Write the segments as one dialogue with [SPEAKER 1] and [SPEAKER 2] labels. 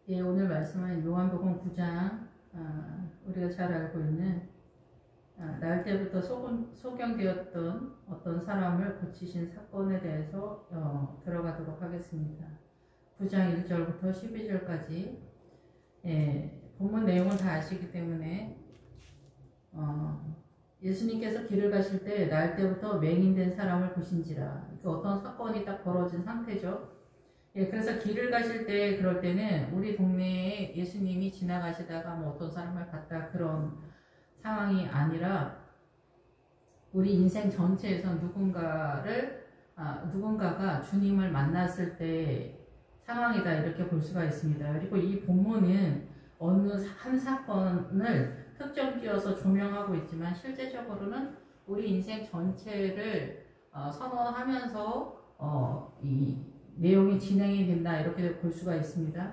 [SPEAKER 1] 예, 오늘 말씀은 요한복음 9장, 우리가 잘 알고 있는 날 때부터 소경되었던 어떤 사람을 고치신 사건에 대해서 들어가도록 하겠습니다. 9장 1절부터 12절까지 본문 내용을 다 아시기 때문에 예수님께서 길을 가실 때 날 때부터 맹인된 사람을 보신지라. 어떤 사건이 딱 벌어진 상태죠. 예, 그래서 길을 가실 때 그럴 때는 우리 동네에 예수님이 지나가시다가 뭐 어떤 사람을 봤다 그런 상황이 아니라 우리 인생 전체에서 누군가가 주님을 만났을 때 상황이다 이렇게 볼 수가 있습니다. 그리고 이 본문은 어느 한 사건을 특정 지어서 조명하고 있지만 실제적으로는 우리 인생 전체를 선언하면서 이 내용이 진행이 된다 이렇게 볼 수가 있습니다.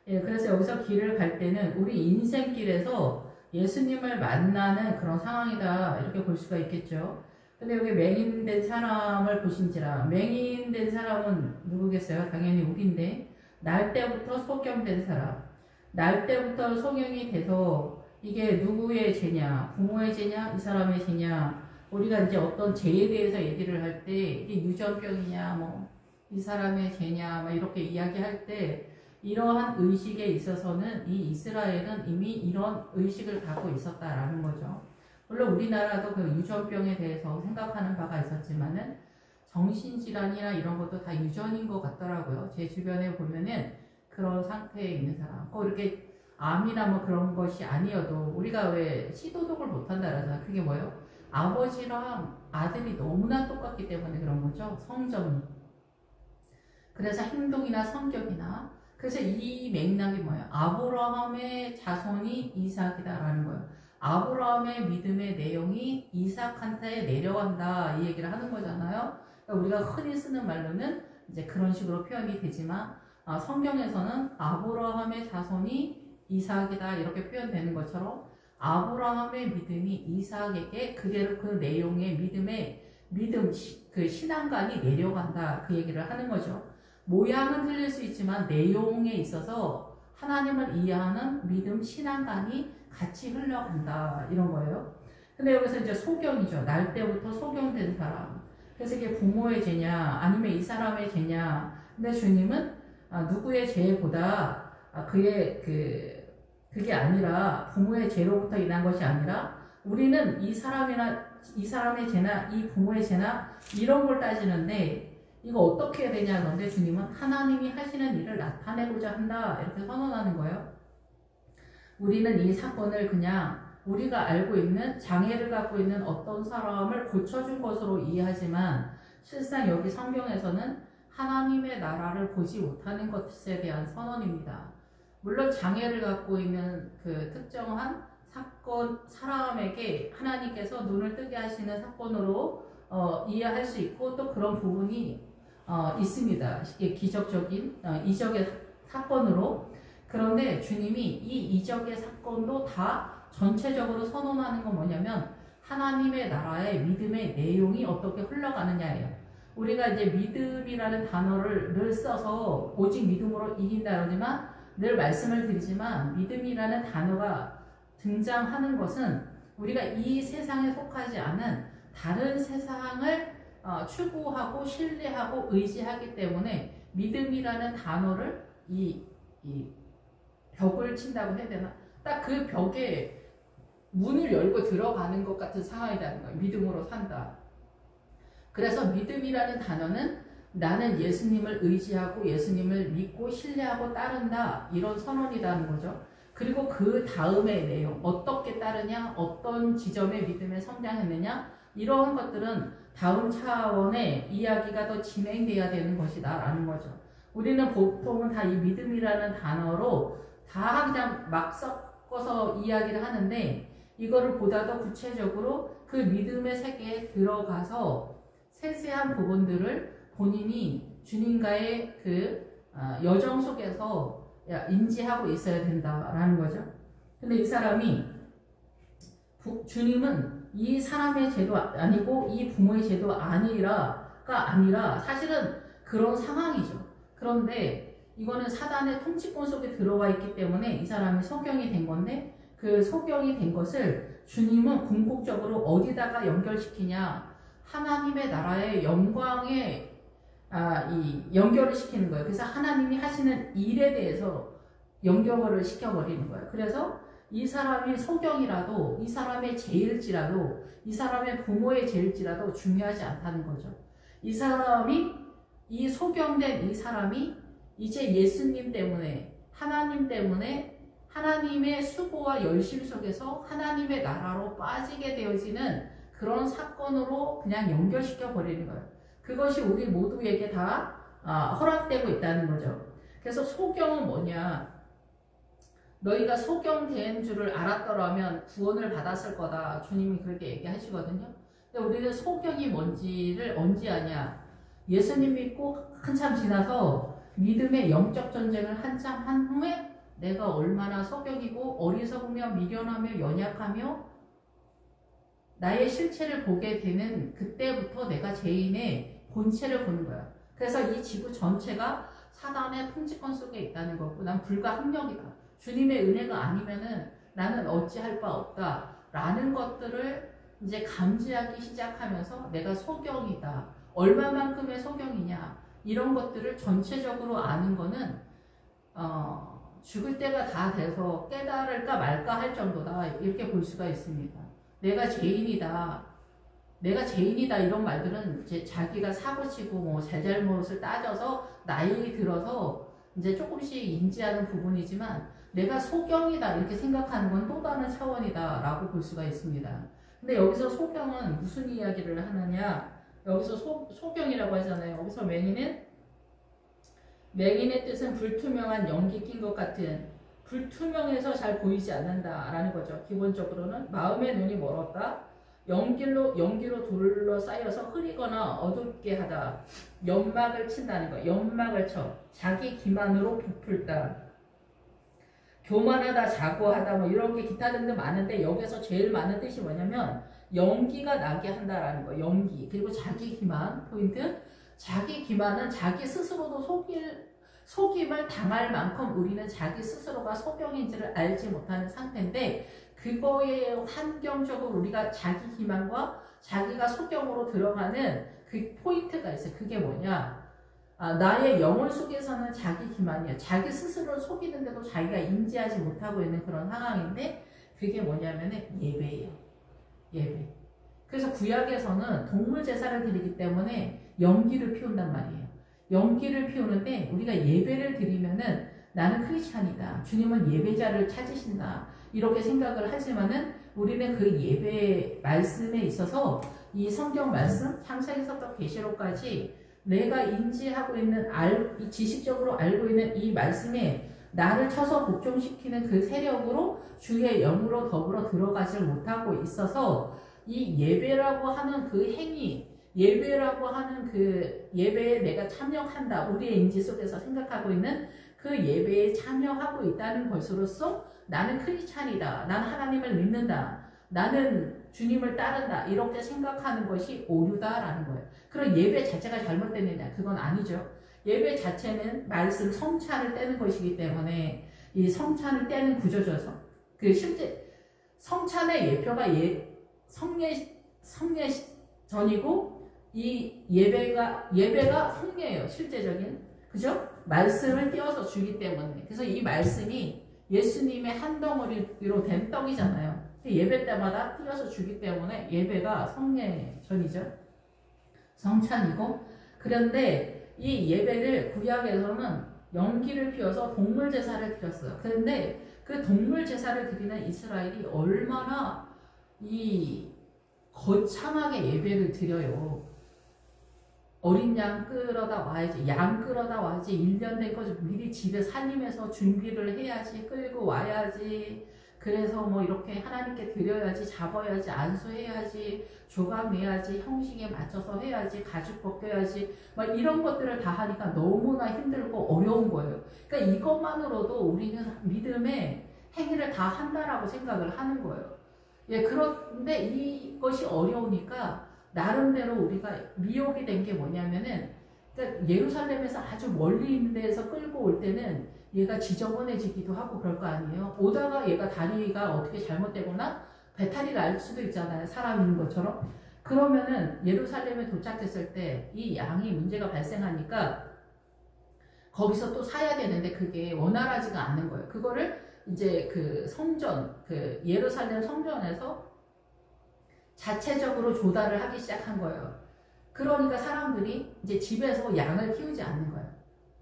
[SPEAKER 1] 예, 그래서 여기서 길을 갈 때는 우리 인생길에서 예수님을 만나는 그런 상황이다 이렇게 볼 수가 있겠죠. 근데 여기 맹인된 사람을 보신지라. 맹인된 사람은 누구겠어요? 당연히 우리인데 날 때부터 소경된 사람. 날 때부터 소경이 돼서 이게 누구의 죄냐? 부모의 죄냐? 이 사람의 죄냐? 우리가 이제 어떤 죄에 대해서 얘기를 할 때 이게 유전병이냐 뭐 이 사람의 죄냐 막 이렇게 이야기할 때 이러한 의식에 있어서는 이 이스라엘은 이미 이런 의식을 갖고 있었다라는 거죠. 물론 우리나라도 그 유전병에 대해서 생각하는 바가 있었지만은 정신질환이나 이런 것도 다 유전인 것 같더라고요. 제 주변에 보면은 그런 상태에 있는 사람, 꼭 이렇게 암이나 뭐 그런 것이 아니어도 우리가 왜 시도독을 못한다 그러잖아요. 그게 뭐예요? 아버지랑 아들이 너무나 똑같기 때문에 그런 거죠. 성정이. 그래서 행동이나 성격이나 그래서 이 맥락이 뭐예요? 아브라함의 자손이 이삭이다라는 거예요. 아브라함의 믿음의 내용이 이삭한테 내려간다 이 얘기를 하는 거잖아요. 그러니까 우리가 흔히 쓰는 말로는 이제 그런 식으로 표현이 되지만 성경에서는 아브라함의 자손이 이삭이다 이렇게 표현되는 것처럼 아브라함의 믿음이 이삭에게 그대로 그 내용의 믿음 그 신앙관이 내려간다 그 얘기를 하는 거죠. 모양은 틀릴 수 있지만 내용에 있어서 하나님을 이해하는 믿음 신앙관이 같이 흘러간다 이런 거예요. 근데 여기서 이제 소경이죠. 날 때부터 소경된 사람. 그래서 이게 부모의 죄냐 아니면 이 사람의 죄냐. 근데 주님은 누구의 죄보다 그게 아니라 부모의 죄로부터 인한 것이 아니라 우리는 이 사람의 죄나 이 부모의 죄나 이런 걸 따지는데 이거 어떻게 해야 되냐 그런데 주님은 하나님이 하시는 일을 나타내고자 한다 이렇게 선언하는 거예요. 우리는 이 사건을 그냥 우리가 알고 있는 장애를 갖고 있는 어떤 사람을 고쳐준 것으로 이해하지만 실상 여기 성경에서는 하나님의 나라를 보지 못하는 것에 대한 선언입니다. 물론 장애를 갖고 있는 그 특정한 사람에게 하나님께서 눈을 뜨게 하시는 사건으로 이해할 수 있고 또 그런 부분이 있습니다. 기적적인 이적의 사건으로. 그런데 주님이 이 이적의 사건도 다 전체적으로 선언하는 건 뭐냐면 하나님의 나라의 믿음의 내용이 어떻게 흘러가느냐예요. 우리가 이제 믿음이라는 단어를 늘 써서 오직 믿음으로 이긴다 그러지만 늘 말씀을 드리지만 믿음이라는 단어가 등장하는 것은 우리가 이 세상에 속하지 않은 다른 세상을 추구하고 신뢰하고 의지하기 때문에 믿음이라는 단어를 이 벽을 친다고 해야 되나? 딱 그 벽에 문을 열고 들어가는 것 같은 상황이라는 거예요. 믿음으로 산다. 그래서 믿음이라는 단어는 나는 예수님을 의지하고 예수님을 믿고 신뢰하고 따른다 이런 선언이라는 거죠. 그리고 그 다음의 내용 어떻게 따르냐 어떤 지점에 믿음에 성장했느냐 이러한 것들은 다음 차원의 이야기가 더 진행돼야 되는 것이다 라는 거죠. 우리는 보통은 다 이 믿음이라는 단어로 다 그냥 막 섞어서 이야기를 하는데 이거를 보다 더 구체적으로 그 믿음의 세계에 들어가서 세세한 부분들을 본인이 주님과의 그 여정 속에서 인지하고 있어야 된다라는 거죠. 근데 이 사람이 주님은 이 사람의 죄도 아니고 이 부모의 죄도 아니라 사실은 그런 상황이죠. 그런데 이거는 사단의 통치권 속에 들어와 있기 때문에 이 사람이 소경이 된 건데, 그 소경이 된 것을 주님은 궁극적으로 어디다가 연결시키냐, 하나님의 나라의 영광에 이 연결을 시키는 거예요. 그래서 하나님이 하시는 일에 대해서 연결을 시켜버리는 거예요. 그래서 이 사람이 소경이라도, 이 사람의 죄일지라도, 이 사람의 부모의 죄일지라도 중요하지 않다는 거죠. 이 사람이, 이 소경된 이 사람이 이제 예수님 때문에, 하나님 때문에, 하나님의 수고와 열심 속에서 하나님의 나라로 빠지게 되어지는 그런 사건으로 그냥 연결시켜 버리는 거예요. 그것이 우리 모두에게 다 허락되고 있다는 거죠. 그래서 소경은 뭐냐? 너희가 소경된 줄을 알았더라면 구원을 받았을 거다. 주님이 그렇게 얘기하시거든요. 근데 우리는 소경이 뭔지를 언제 아냐? 예수님 믿고 한참 지나서 믿음의 영적 전쟁을 한참 한 후에 내가 얼마나 소경이고 어리석으며 미련하며 연약하며 나의 실체를 보게 되는 그때부터 내가 죄인의 본체를 보는 거야. 그래서 이 지구 전체가 사단의 통치권 속에 있다는 거고, 난 불가항력이다. 주님의 은혜가 아니면은 나는 어찌할 바 없다. 라는 것들을 이제 감지하기 시작하면서 내가 소경이다. 얼마만큼의 소경이냐. 이런 것들을 전체적으로 아는 거는, 죽을 때가 다 돼서 깨달을까 말까 할 정도다. 이렇게 볼 수가 있습니다. 내가 죄인이다. 내가 죄인이다. 이런 말들은 이제 자기가 사고치고 뭐 잘잘못을 따져서 나이 들어서 이제 조금씩 인지하는 부분이지만 내가 소경이다. 이렇게 생각하는 건 또 다른 차원이다. 라고 볼 수가 있습니다. 근데 여기서 소경은 무슨 이야기를 하느냐. 여기서 소경이라고 하잖아요. 여기서 맹인의 뜻은 불투명한 연기 낀 것 같은, 불투명해서 잘 보이지 않는다라는 거죠. 기본적으로는 마음의 눈이 멀었다. 연기로 둘러싸여서 흐리거나 어둡게 하다. 연막을 친다는 거. 연막을 쳐. 자기 기만으로 부풀다. 교만하다, 자고하다, 뭐 이런 게 기타 등등 많은데 여기서 제일 많은 뜻이 뭐냐면 연기가 나게 한다라는 거. 연기. 그리고 자기 기만. 포인트. 자기 기만은 자기 스스로도 속임을 당할 만큼 우리는 자기 스스로가 소경인지를 알지 못하는 상태인데, 그거에 환경적으로 우리가 자기 기만과 자기가 소경으로 들어가는 그 포인트가 있어요. 그게 뭐냐? 나의 영혼 속에서는 자기 기만이에요. 자기 스스로를 속이는데도 자기가 인지하지 못하고 있는 그런 상황인데, 그게 뭐냐면 예배예요. 예배. 그래서 구약에서는 동물 제사를 드리기 때문에 연기를 피운단 말이에요. 연기를 피우는데 우리가 예배를 드리면은 나는 크리스찬이다. 주님은 예배자를 찾으신다. 이렇게 생각을 하지만은 우리는 그 예배 말씀에 있어서 이 성경 말씀, 창세기서부터 계시록까지 내가 인지하고 있는 지식적으로 알고 있는 이 말씀에 나를 쳐서 복종시키는 그 세력으로 주의 영으로 더불어 들어가지를 못하고 있어서 이 예배라고 하는 그 행위, 예배라고 하는 그 예배에 내가 참여한다. 우리의 인지 속에서 생각하고 있는 그 예배에 참여하고 있다는 것으로서 나는 크리스찬이다. 나는 하나님을 믿는다. 나는 주님을 따른다. 이렇게 생각하는 것이 오류다라는 거예요. 그럼 예배 자체가 잘못됐느냐? 그건 아니죠. 예배 자체는 말씀 성찬을 떼는 것이기 때문에 이 성찬을 떼는 구조져서 그 실제 성찬의 예표가 성례 전이고 이 예배가 성례예요. 실제적인. 그죠? 말씀을 띄어서 주기 때문에. 그래서 이 말씀이 예수님의 한 덩어리로 된 떡이잖아요. 예배 때마다 띄어서 주기 때문에 예배가 성례 전이죠. 성찬이고. 그런데 이 예배를 구약에서는 연기를 피워서 동물 제사를 드렸어요. 그런데 그 동물 제사를 드리는 이스라엘이 얼마나 이 거창하게 예배를 드려요. 어린 양 끌어다 와야지, 양 끌어다 와야지, 1년 된 거 미리 집에 살림해서 준비를 해야지, 끌고 와야지, 그래서 뭐 이렇게 하나님께 드려야지, 잡아야지, 안수해야지, 조각 내야지, 형식에 맞춰서 해야지, 가죽 벗겨야지, 막 이런 것들을 다 하니까 너무나 힘들고 어려운 거예요. 그러니까 이것만으로도 우리는 믿음의 행위를 다 한다라고 생각을 하는 거예요. 예, 그런데 이것이 어려우니까 나름대로 우리가 미혹이 된 게 뭐냐면은, 그러니까 예루살렘에서 아주 멀리 있는 데에서 끌고 올 때는 얘가 지저분해지기도 하고 그럴 거 아니에요. 오다가 얘가 다리가 어떻게 잘못되거나 배탈이 날 수도 있잖아요. 사람 있는 것처럼. 그러면은 예루살렘에 도착했을 때 이 양이 문제가 발생하니까 거기서 또 사야 되는데 그게 원활하지가 않는 거예요. 그거를 이제 그 성전, 그 예루살렘 성전에서 자체적으로 조달을 하기 시작한 거예요. 그러니까 사람들이 이제 집에서 양을 키우지 않는 거예요.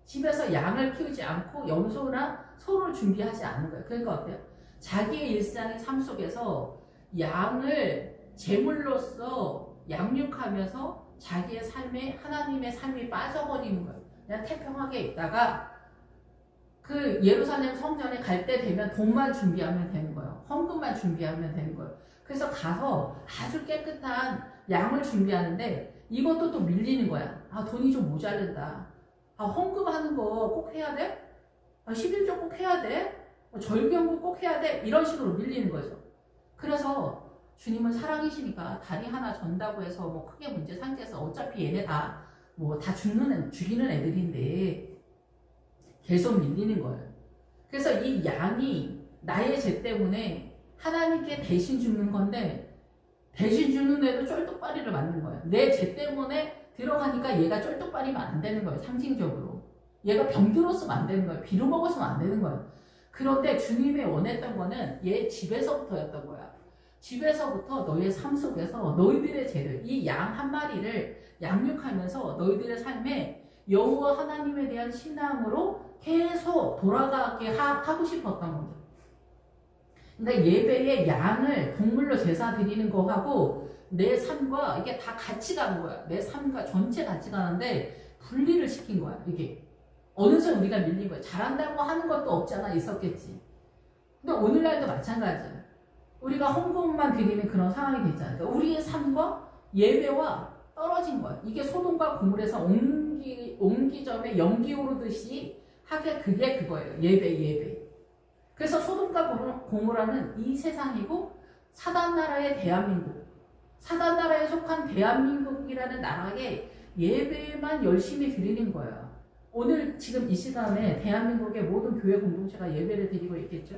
[SPEAKER 1] 집에서 양을 키우지 않고 염소나 소를 준비하지 않는 거예요. 그러니까 어때요? 자기의 일상의 삶 속에서 양을 제물로서 양육하면서 자기의 삶에 하나님의 삶이 빠져버리는 거예요. 그냥 태평하게 있다가 그 예루살렘 성전에 갈 때 되면 돈만 준비하면 되는 거예요. 헌금만 준비하면 되는 거예요. 그래서 가서 아주 깨끗한 양을 준비하는데 이것도 또 밀리는 거야. 아, 돈이 좀 모자른다. 아, 헌금하는 거 꼭 해야 돼? 아, 11조 꼭 해야 돼? 절경도 꼭 해야 돼? 이런 식으로 밀리는 거죠. 그래서 주님은 사랑이시니까 다리 하나 전다고 해서 뭐 크게 문제 상태에서 어차피 얘네 다 뭐 다 죽이는 애들인데 계속 밀리는 거예요. 그래서 이 양이 나의 죄 때문에 하나님께 대신 죽는 건데 대신 주는 애도 쫄뚝발이를 맞는 거예요. 내 죄 때문에 들어가니까 얘가 쫄뚝발이면 안 되는 거예요. 상징적으로. 얘가 병들었으면 안 되는 거예요. 비루 먹었으면 안 되는 거예요. 그런데 주님이 원했던 거는 얘 집에서부터였던 거야. 집에서부터 너의 삶 속에서 너희들의 죄를, 이 양 한 마리를 양육하면서 너희들의 삶에 여호와 하나님에 대한 신앙으로 계속 돌아가게 하고 싶었던 거죠. 그러니까 예배에 양을 동물로 제사 드리는 거하고 내 삶과 이게 다 같이 가는 거야. 내 삶과 전체 같이 가는데 분리를 시킨 거야. 이게 어느새 우리가 밀린 거야. 잘한다고 하는 것도 없잖아. 있었겠지. 근데 오늘날도 마찬가지야. 우리가 헌금만 드리는 그런 상황이 됐잖아요. 그러니까 우리의 삶과 예배와 떨어진 거야. 이게 소돔과 고물에서 옹기점에 연기 오르듯이 하게 그게 그거예요. 예배. 그래서 소돔과 고모라는 이 세상이고 사단 나라의 대한민국, 사단 나라에 속한 대한민국이라는 나라에 예배만 열심히 드리는 거예요. 오늘 지금 이 시간에 대한민국의 모든 교회 공동체가 예배를 드리고 있겠죠.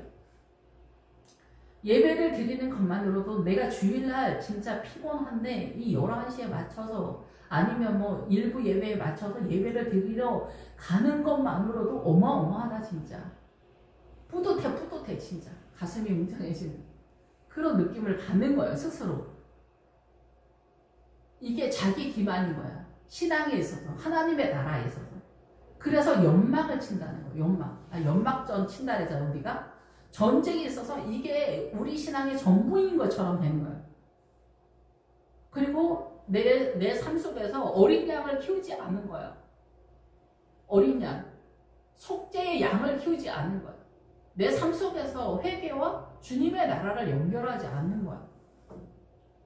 [SPEAKER 1] 예배를 드리는 것만으로도 내가 주일날 진짜 피곤한데 이 11시에 맞춰서 아니면 뭐 일부 예배에 맞춰서 예배를 드리러 가는 것만으로도 어마어마하다 진짜. 뿌듯해 진짜. 가슴이 웅장해지는 그런 느낌을 받는 거예요 스스로. 이게 자기 기만인 거야. 신앙에 있어서 하나님의 나라에 있어서. 그래서 연막을 친다는 거예요. 연막전 친다 그러잖아 우리가. 전쟁이 있어서 이게 우리 신앙의 전부인 것처럼 되는 거예요. 그리고 내 삶 속에서 어린 양을 키우지 않는 거예요. 어린 양. 속죄의 양을 키우지 않는 거예요. 내 삶 속에서 회개와 주님의 나라를 연결하지 않는 거야.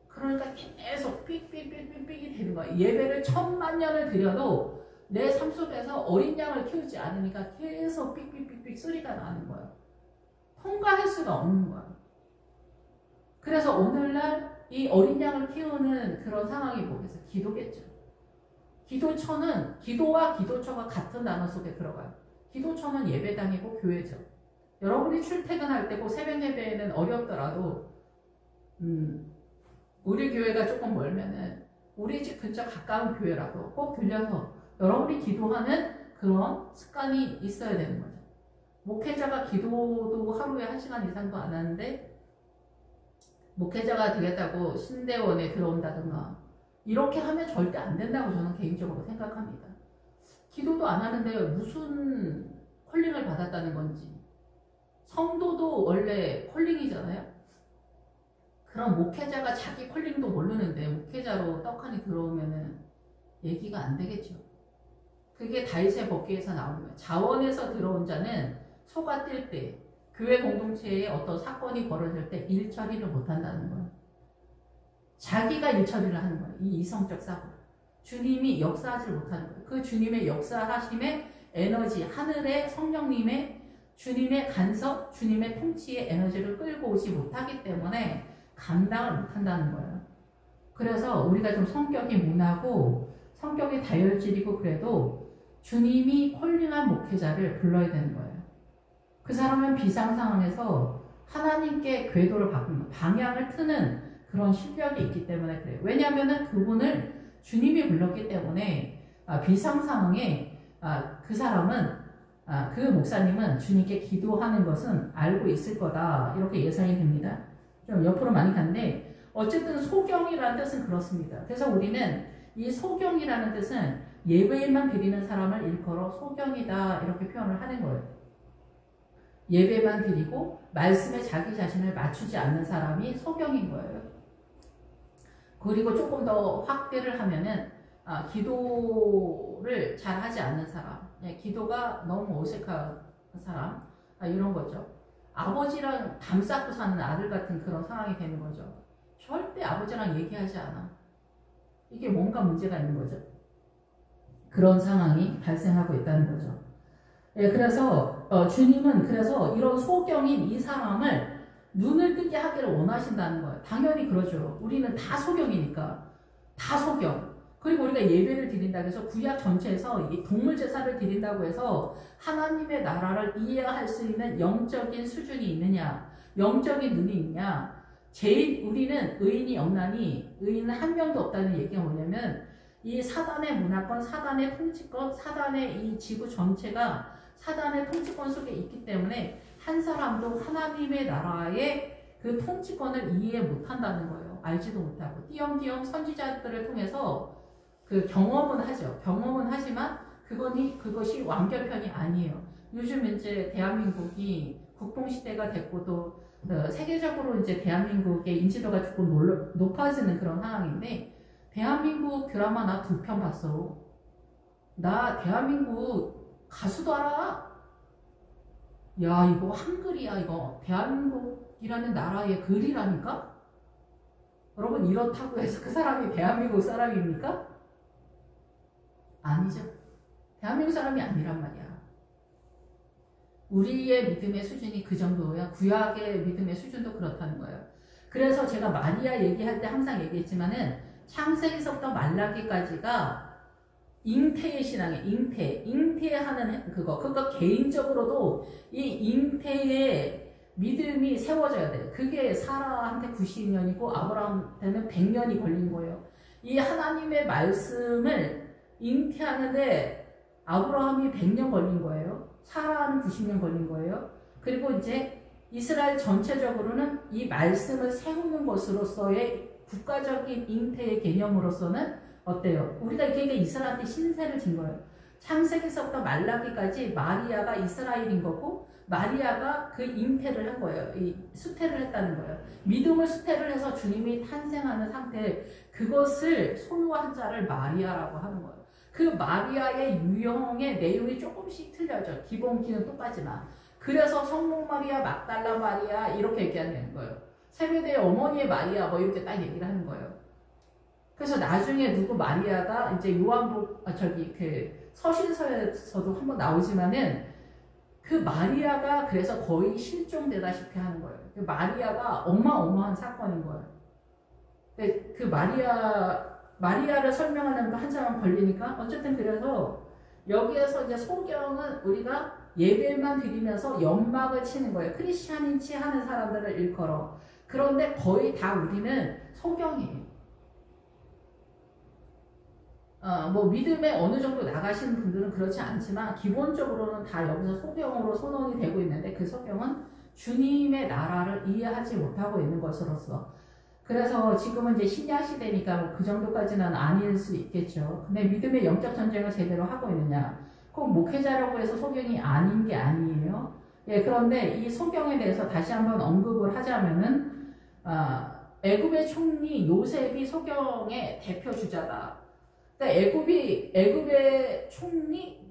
[SPEAKER 1] 그러니까 계속 삑삑삑삑삑이 되는 거야. 예배를 1000만년을 드려도 내 삶 속에서 어린 양을 키우지 않으니까 계속 삑삑삑삑 소리가 나는 거야. 통과할 수가 없는 거야. 그래서 오늘날 이 어린 양을 키우는 그런 상황이 뭐겠어요? 기도겠죠. 기도처는 기도와 기도처가 같은 단어 속에 들어가요. 기도처는 예배당이고 교회죠. 여러분이 출퇴근할 때고 새벽 예배에는 어렵더라도 우리 교회가 조금 멀면은 우리 집 근처 가까운 교회라도 꼭 들려서 여러분이 기도하는 그런 습관이 있어야 되는 거죠. 목회자가 기도도 하루에 1시간 이상도 안 하는데 목회자가 되겠다고 신대원에 들어온다든가 이렇게 하면 절대 안 된다고 저는 개인적으로 생각합니다. 기도도 안 하는데 무슨 콜링을 받았다는 건지. 성도도 원래 콜링이잖아요. 그럼 목회자가 자기 콜링도 모르는데 목회자로 떡하니 들어오면은 얘기가 안 되겠죠. 그게 다윗의 법궤에서 나오는 거예요. 자원에서 들어온 자는 소가 뛸 때, 교회 공동체에 어떤 사건이 벌어질 때 일 처리를 못한다는 거예요. 자기가 일 처리를 하는 거예요. 이 이성적 사고. 주님이 역사하지 못하는 거예요. 그 주님의 역사하심의 에너지, 하늘의 성령님의 주님의 간섭, 주님의 통치의 에너지를 끌고 오지 못하기 때문에 감당을 못한다는 거예요. 그래서 우리가 좀 성격이 문하고 성격이 다혈질이고 그래도 주님이 콜링한 목회자를 불러야 되는 거예요. 그 사람은 비상 상황에서 하나님께 궤도를 바꾸는 방향을 트는 그런 실력이 있기 때문에 그래요. 왜냐하면 그분을 주님이 불렀기 때문에 비상 상황에 그 사람은 그 목사님은 주님께 기도하는 것은 알고 있을 거다 이렇게 예상이 됩니다. 좀 옆으로 많이 갔는데 어쨌든 소경이라는 뜻은 그렇습니다. 그래서 우리는 이 소경이라는 뜻은 예배만 드리는 사람을 일컬어 소경이다 이렇게 표현을 하는 거예요. 예배만 드리고 말씀에 자기 자신을 맞추지 않는 사람이 소경인 거예요. 그리고 조금 더 확대를 하면은 기도를 잘 하지 않는 사람, 기도가 너무 어색한 사람, 이런 거죠. 아버지랑 담 쌓고 사는 아들 같은 그런 상황이 되는 거죠. 절대 아버지랑 얘기하지 않아. 이게 뭔가 문제가 있는 거죠. 그런 상황이 발생하고 있다는 거죠. 그래서 주님은 그래서 이런 소경인 이 사람을 눈을 뜨게 하기를 원하신다는 거예요. 당연히 그러죠. 우리는 다 소경이니까. 다 소경. 그리고 우리가 예배를 드린다고 해서 구약 전체에서 동물 제사를 드린다고 해서 하나님의 나라를 이해할 수 있는 영적인 수준이 있느냐, 영적인 눈이 있냐. 제일 우리는 의인이 없나니 의인은 한 명도 없다는 얘기가 뭐냐면 이 사단의 문화권, 사단의 통치권, 사단의 이 지구 전체가 사단의 통치권 속에 있기 때문에 한 사람도 하나님의 나라의 그 통치권을 이해 못한다는 거예요. 알지도 못하고 띄엄띄엄 선지자들을 통해서 그 경험은 하죠. 경험은 하지만 그것이 완결편이 아니에요. 요즘 이제 대한민국이 국뽕시대가 됐고 또 세계적으로 이제 대한민국의 인지도가 조금 높아지는 그런 상황인데 대한민국 드라마 나 2편 봤어. 나 대한민국 가수도 알아. 야 이거 한글이야 이거. 대한민국이라는 나라의 글이라니까? 여러분 이렇다고 해서 그 사람이 대한민국 사람입니까? 아니죠. 대한민국 사람이 아니란 말이야. 우리의 믿음의 수준이 그 정도야. 구약의 믿음의 수준도 그렇다는 거예요. 그래서 제가 마리아 얘기할 때 항상 얘기했지만은 창세기서부터 말라기까지가 잉태의 신앙이에요. 잉태하는 그거. 그러니까 개인적으로도 이 잉태의 믿음이 세워져야 돼요. 그게 사라한테 90년이고 아브라함한테는 100년이 걸린 거예요. 이 하나님의 말씀을 잉태하는데 아브라함이 100년 걸린 거예요. 사라는 90년 걸린 거예요. 그리고 이제 이스라엘 전체적으로는 이 말씀을 세우는 것으로서의 국가적인 잉태의 개념으로서는 어때요? 우리가 이게 이스라엘한테 신세를 진 거예요. 창세기서부터 말라기까지 마리아가 이스라엘인 거고 마리아가 그 잉태를 한 거예요. 이 수태를 했다는 거예요. 믿음을 수태를 해서 주님이 탄생하는 상태, 그것을 소유한 자를 마리아라고 하는 거예요. 그 마리아의 유형의 내용이 조금씩 틀려져. 기본 키는 똑같지만. 그래서 성모 마리아, 막달라 마리아 이렇게 얘기하는 거예요. 세베대의 어머니의 마리아 뭐 이렇게 딱 얘기를 하는 거예요. 그래서 나중에 누구 마리아가 이제 요한복 그 서신서에서도 한번 나오지만은 그 마리아가 그래서 거의 실종되다시피 하는 거예요. 그 마리아가 어마어마한 사건인 거예요. 그 마리아를 설명하는 한참 걸리니까 어쨌든 그래서 여기에서 이제 소경은 우리가 예배만 드리면서 연막을 치는 거예요. 크리스찬인치 하는 사람들을 일컬어. 그런데 거의 다 우리는 소경이에요. 뭐 믿음에 어느 정도 나가시는 분들은 그렇지 않지만 기본적으로는 다 여기서 소경으로 선언이 되고 있는데 그 소경은 주님의 나라를 이해하지 못하고 있는 것으로서 그래서 지금은 이제 신약 시대니까 뭐 그 정도까지는 아닐 수 있겠죠. 근데 믿음의 영적 전쟁을 제대로 하고 있느냐? 꼭 목회자라고 해서 소경이 아닌 게 아니에요. 예, 그런데 이 소경에 대해서 다시 한번 언급을 하자면은 애굽의 총리 요셉이 소경의 대표 주자다. 그러니까 애굽의 총리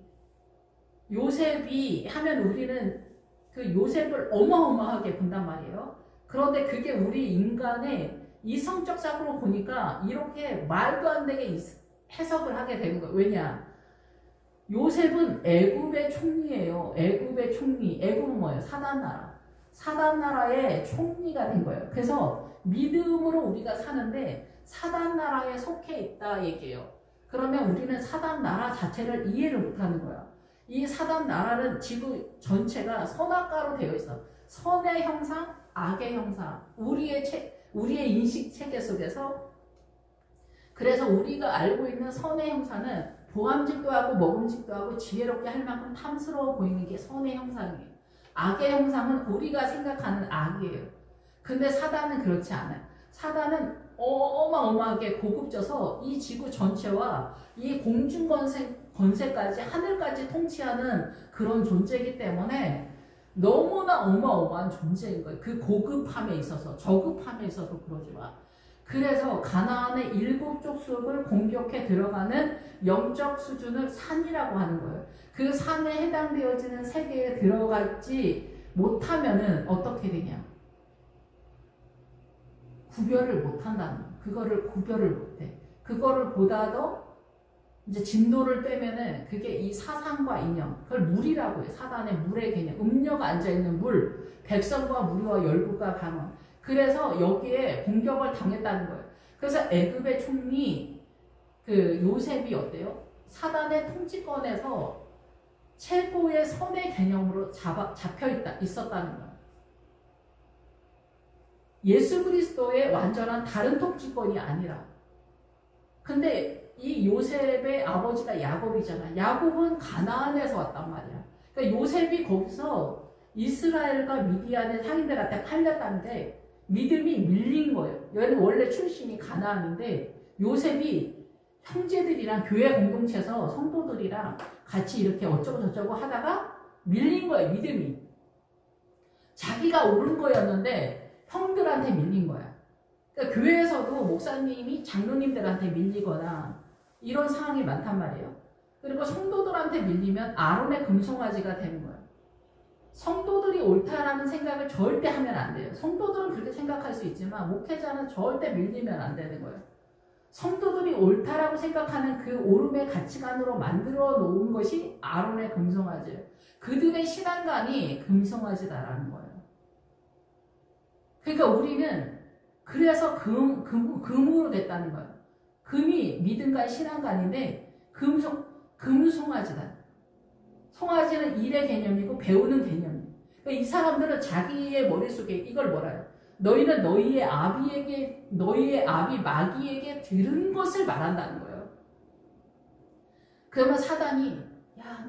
[SPEAKER 1] 요셉이 하면 우리는 그 요셉을 어마어마하게 본단 말이에요. 그런데 그게 우리 인간의 이성적 사고로 보니까 이렇게 말도 안 되게 해석을 하게 되는 거예요. 왜냐? 요셉은 애굽의 총리예요. 애굽의 총리. 애굽은 뭐예요? 사단나라. 사단나라의 총리가 된 거예요. 그래서 믿음으로 우리가 사는데 사단나라에 속해 있다 얘기예요. 그러면 우리는 사단 나라 자체를 이해를 못하는 거야. 이 사단 나라는 지구 전체가 선악과로 되어 있어. 선의 형상, 악의 형상, 우리의 인식 체계 속에서. 그래서 우리가 알고 있는 선의 형상은 보암직도 하고 먹음직도 하고 지혜롭게 할 만큼 탐스러워 보이는 게 선의 형상이에요. 악의 형상은 우리가 생각하는 악이에요. 근데 사단은 그렇지 않아요. 사단은 어마어마하게 고급져서 이 지구 전체와 이 공중 권세까지 하늘까지 통치하는 그런 존재이기 때문에 너무나 어마어마한 존재인 거예요. 그 고급함에 있어서, 저급함에 있어서 그러지 마. 그래서 가나안의 7족 속을 공격해 들어가는 영적 수준을 산이라고 하는 거예요. 그 산에 해당되어지는 세계에 들어가지 못하면은 어떻게 되냐? 구별을 못한다는 거예요. 그거를 구별을 못해. 그거를 보다도 이제 진도를 빼면은 그게 이 사상과 인형, 그걸 물이라고 해요. 사단의 물의 개념, 음료가 앉아있는 물, 백성과 무리와 열국과 강원. 그래서 여기에 공격을 당했다는 거예요. 그래서 애굽의 총리 그 요셉이 어때요? 사단의 통치권에서 최고의 선의 개념으로 있었다는 거예요. 예수 그리스도의 완전한 다른 통치권이 아니라. 근데 이 요셉의 아버지가 야곱이잖아. 야곱은 가나안에서 왔단 말이야. 그러니까 요셉이 거기서 이스라엘과 미디안의 상인들한테 팔렸다는데 믿음이 밀린 거예요. 얘는 원래 출신이 가나안인데 요셉이 형제들이랑 교회 공동체에서 성도들이랑 같이 이렇게 어쩌고 저쩌고 하다가 밀린 거예요. 믿음이. 자기가 옳은 거였는데 형들한테 밀린 거야. 그러니까 교회에서도 목사님이 장로님들한테 밀리거나 이런 상황이 많단 말이에요. 그리고 성도들한테 밀리면 아론의 금송아지가 되는 거예요. 성도들이 옳다라는 생각을 절대 하면 안 돼요. 성도들은 그렇게 생각할 수 있지만 목회자는 절대 밀리면 안 되는 거예요. 성도들이 옳다라고 생각하는 그 옳음의 가치관으로 만들어 놓은 것이 아론의 금송아지예요. 그들의 신앙관이 금송아지다라는 거예요. 그러니까 우리는 그래서 금으로 됐다는 거예요. 금이 믿음과 신앙관인데 금송아지다. 송아지는 일의 개념이고 배우는 개념이에요. 그러니까 이 사람들은 자기의 머릿속에 이걸 뭐라 해요? 너희는 너희의 아비 마귀에게 들은 것을 말한다는 거예요. 그러면 사단이 야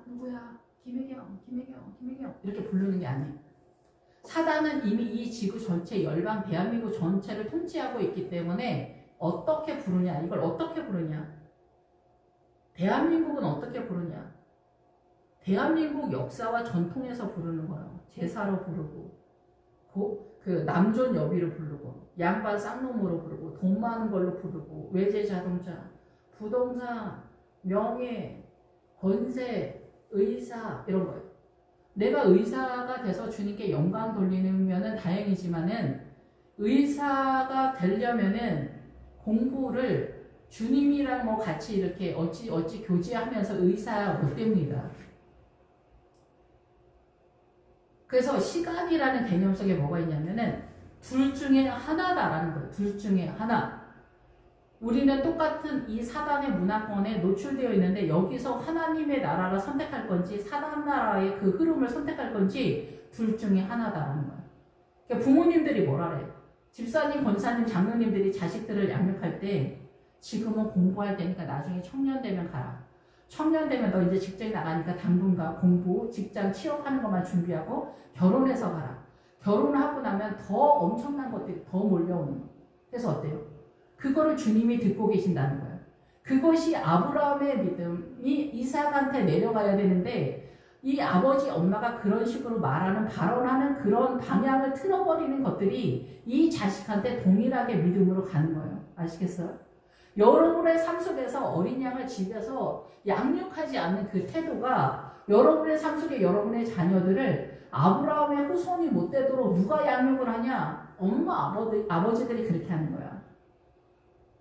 [SPEAKER 1] 누구야 김혜경 이렇게 부르는 게 아니에요. 사단은 이미 이 지구 전체 열방 대한민국 전체를 통치하고 있기 때문에 어떻게 부르냐? 이걸 어떻게 부르냐? 대한민국은 어떻게 부르냐? 대한민국 역사와 전통에서 부르는 거예요. 제사로 부르고 그 남존 여비로 부르고 양반 쌍놈으로 부르고 돈 많은 걸로 부르고 외제 자동차, 부동산, 명예, 권세, 의사 이런 거예요. 내가 의사가 돼서 주님께 영광 돌리면은 다행이지만은 의사가 되려면은 공부를 주님이랑 뭐 같이 이렇게 어찌 교제하면서 의사 못 됩니다. 그래서 시간이라는 개념 속에 뭐가 있냐면은 둘 중에 하나다라는 거예요. 둘 중에 하나. 우리는 똑같은 이 사단의 문화권에 노출되어 있는데 여기서 하나님의 나라를 선택할 건지 사단 나라의 그 흐름을 선택할 건지 둘 중에 하나다라는 거예요. 그러니까 부모님들이 뭐라 그래요? 집사님, 권사님, 장로님들이 자식들을 양육할 때 지금은 공부할 때니까 나중에 청년 되면 가라. 청년 되면 너 이제 직장에 나가니까 당분간 공부, 직장 취업하는 것만 준비하고 결혼해서 가라. 결혼을 하고 나면 더 엄청난 것들이 더 몰려오는 거예요. 그래서 어때요? 그거를 주님이 듣고 계신다는 거예요. 그것이 아브라함의 믿음이 이삭한테 내려가야 되는데 이 아버지 엄마가 그런 식으로 말하는 발언하는 그런 방향을 틀어버리는 것들이 이 자식한테 동일하게 믿음으로 가는 거예요. 아시겠어요? 여러분의 삶 속에서 어린 양을 집에서 양육하지 않는 그 태도가 여러분의 삶 속에 여러분의 자녀들을 아브라함의 후손이 못 되도록 누가 양육을 하냐? 엄마, 아버지들이 그렇게 하는 거야.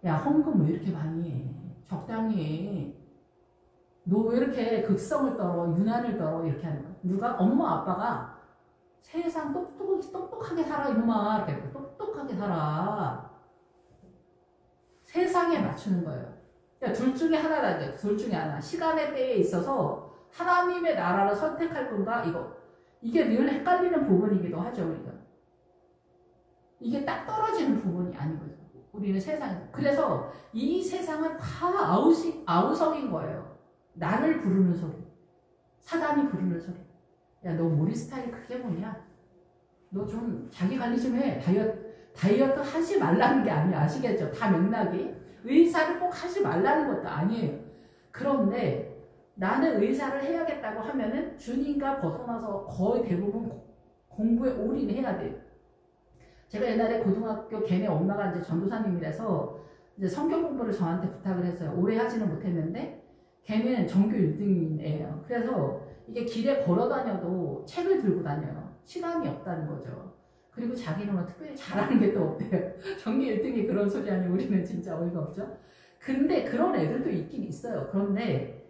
[SPEAKER 1] 야, 헌금 왜 이렇게 많이 해? 적당히 해. 너 왜 이렇게 극성을 떨어? 유난을 떨어? 이렇게 하는 거야. 누가? 엄마, 아빠가 세상 똑똑하게 살아, 이놈아. 이렇게 똑똑하게 살아. 세상에 맞추는 거예요. 그러니까 둘 중에 하나다. 둘 중에 하나. 시간의 때에 있어서 하나님의 나라를 선택할 건가 이게 늘 헷갈리는 부분이기도 하죠. 우리가 이게 딱 떨어지는 부분이 아닌 거죠. 우리는 세상에서. 그래서 이 세상은 다 아우성인 거예요. 나를 부르는 소리, 사단이 부르는 소리. 야, 너 머리 스타일 그게 뭐냐? 너 좀 자기 관리 좀 해. 다이어트 하지 말라는 게 아니야. 아시겠죠? 다 맥락이. 의사를 꼭 하지 말라는 것도 아니에요. 그런데 나는 의사를 해야겠다고 하면은 주님과 벗어나서 거의 대부분 공부에 올인해야 돼요. 제가 옛날에 고등학교 걔네 엄마가 이제 전도사님이라서 이제 성경 공부를 저한테 부탁을 했어요. 오래 하지는 못했는데 걔는 전교 1등이에요. 그래서 이게 길에 걸어 다녀도 책을 들고 다녀요. 시간이 없다는 거죠. 그리고 자기는 뭐 특별히 잘하는 게 또 없대요. 전교 1등이 그런 소리 하니 우리는 진짜 어이가 없죠. 근데 그런 애들도 있긴 있어요. 그런데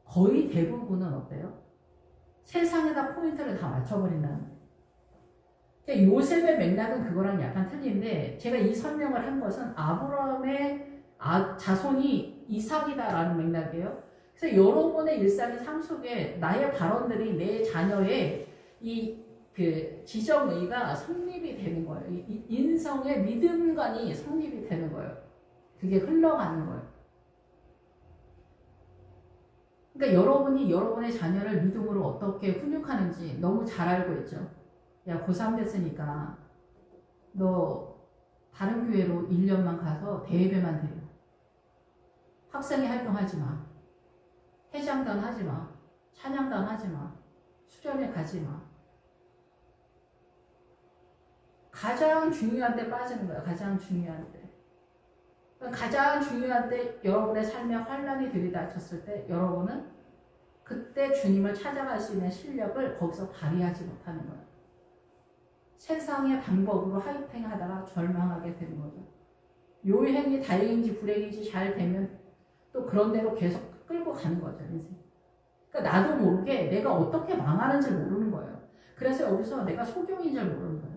[SPEAKER 1] 거의 대부분은 어때요? 세상에다 포인트를 다 맞춰버린다는 거예요. 그러니까 요셉의 맥락은 그거랑 약간 틀린데 제가 이 설명을 한 것은 아브라함의 자손이 이삭이다라는 맥락이에요. 그래서 여러분의 일상의 삶 속에 나의 발언들이 내 자녀의 그 지정의가 성립이 되는 거예요. 이 인성의 믿음관이 성립이 되는 거예요. 그게 흘러가는 거예요. 그러니까 여러분이 여러분의 자녀를 믿음으로 어떻게 훈육하는지 너무 잘 알고 있죠. 야, 고3 됐으니까 너 다른 교회로 1년만 가서 대예배만 드려. 학생회 활동하지 마. 회장단 하지 마. 찬양단 하지 마. 수련회 가지 마. 가장 중요한 때 빠지는 거야. 가장 중요한 때. 가장 중요한 때 여러분의 삶에 환란이 들이닥쳤을 때 여러분은 그때 주님을 찾아갈 수 있는 실력을 거기서 발휘하지 못하는 거야. 세상의 방법으로 하이팅 하다가 절망하게 되는 거죠. 요행이 다행인지 불행인지 잘 되면 또 그런 대로 계속 끌고 가는 거죠. 인생. 그러니까 나도 모르게 내가 어떻게 망하는지 모르는 거예요. 그래서 여기서 내가 소경인 줄 모르는 거예요.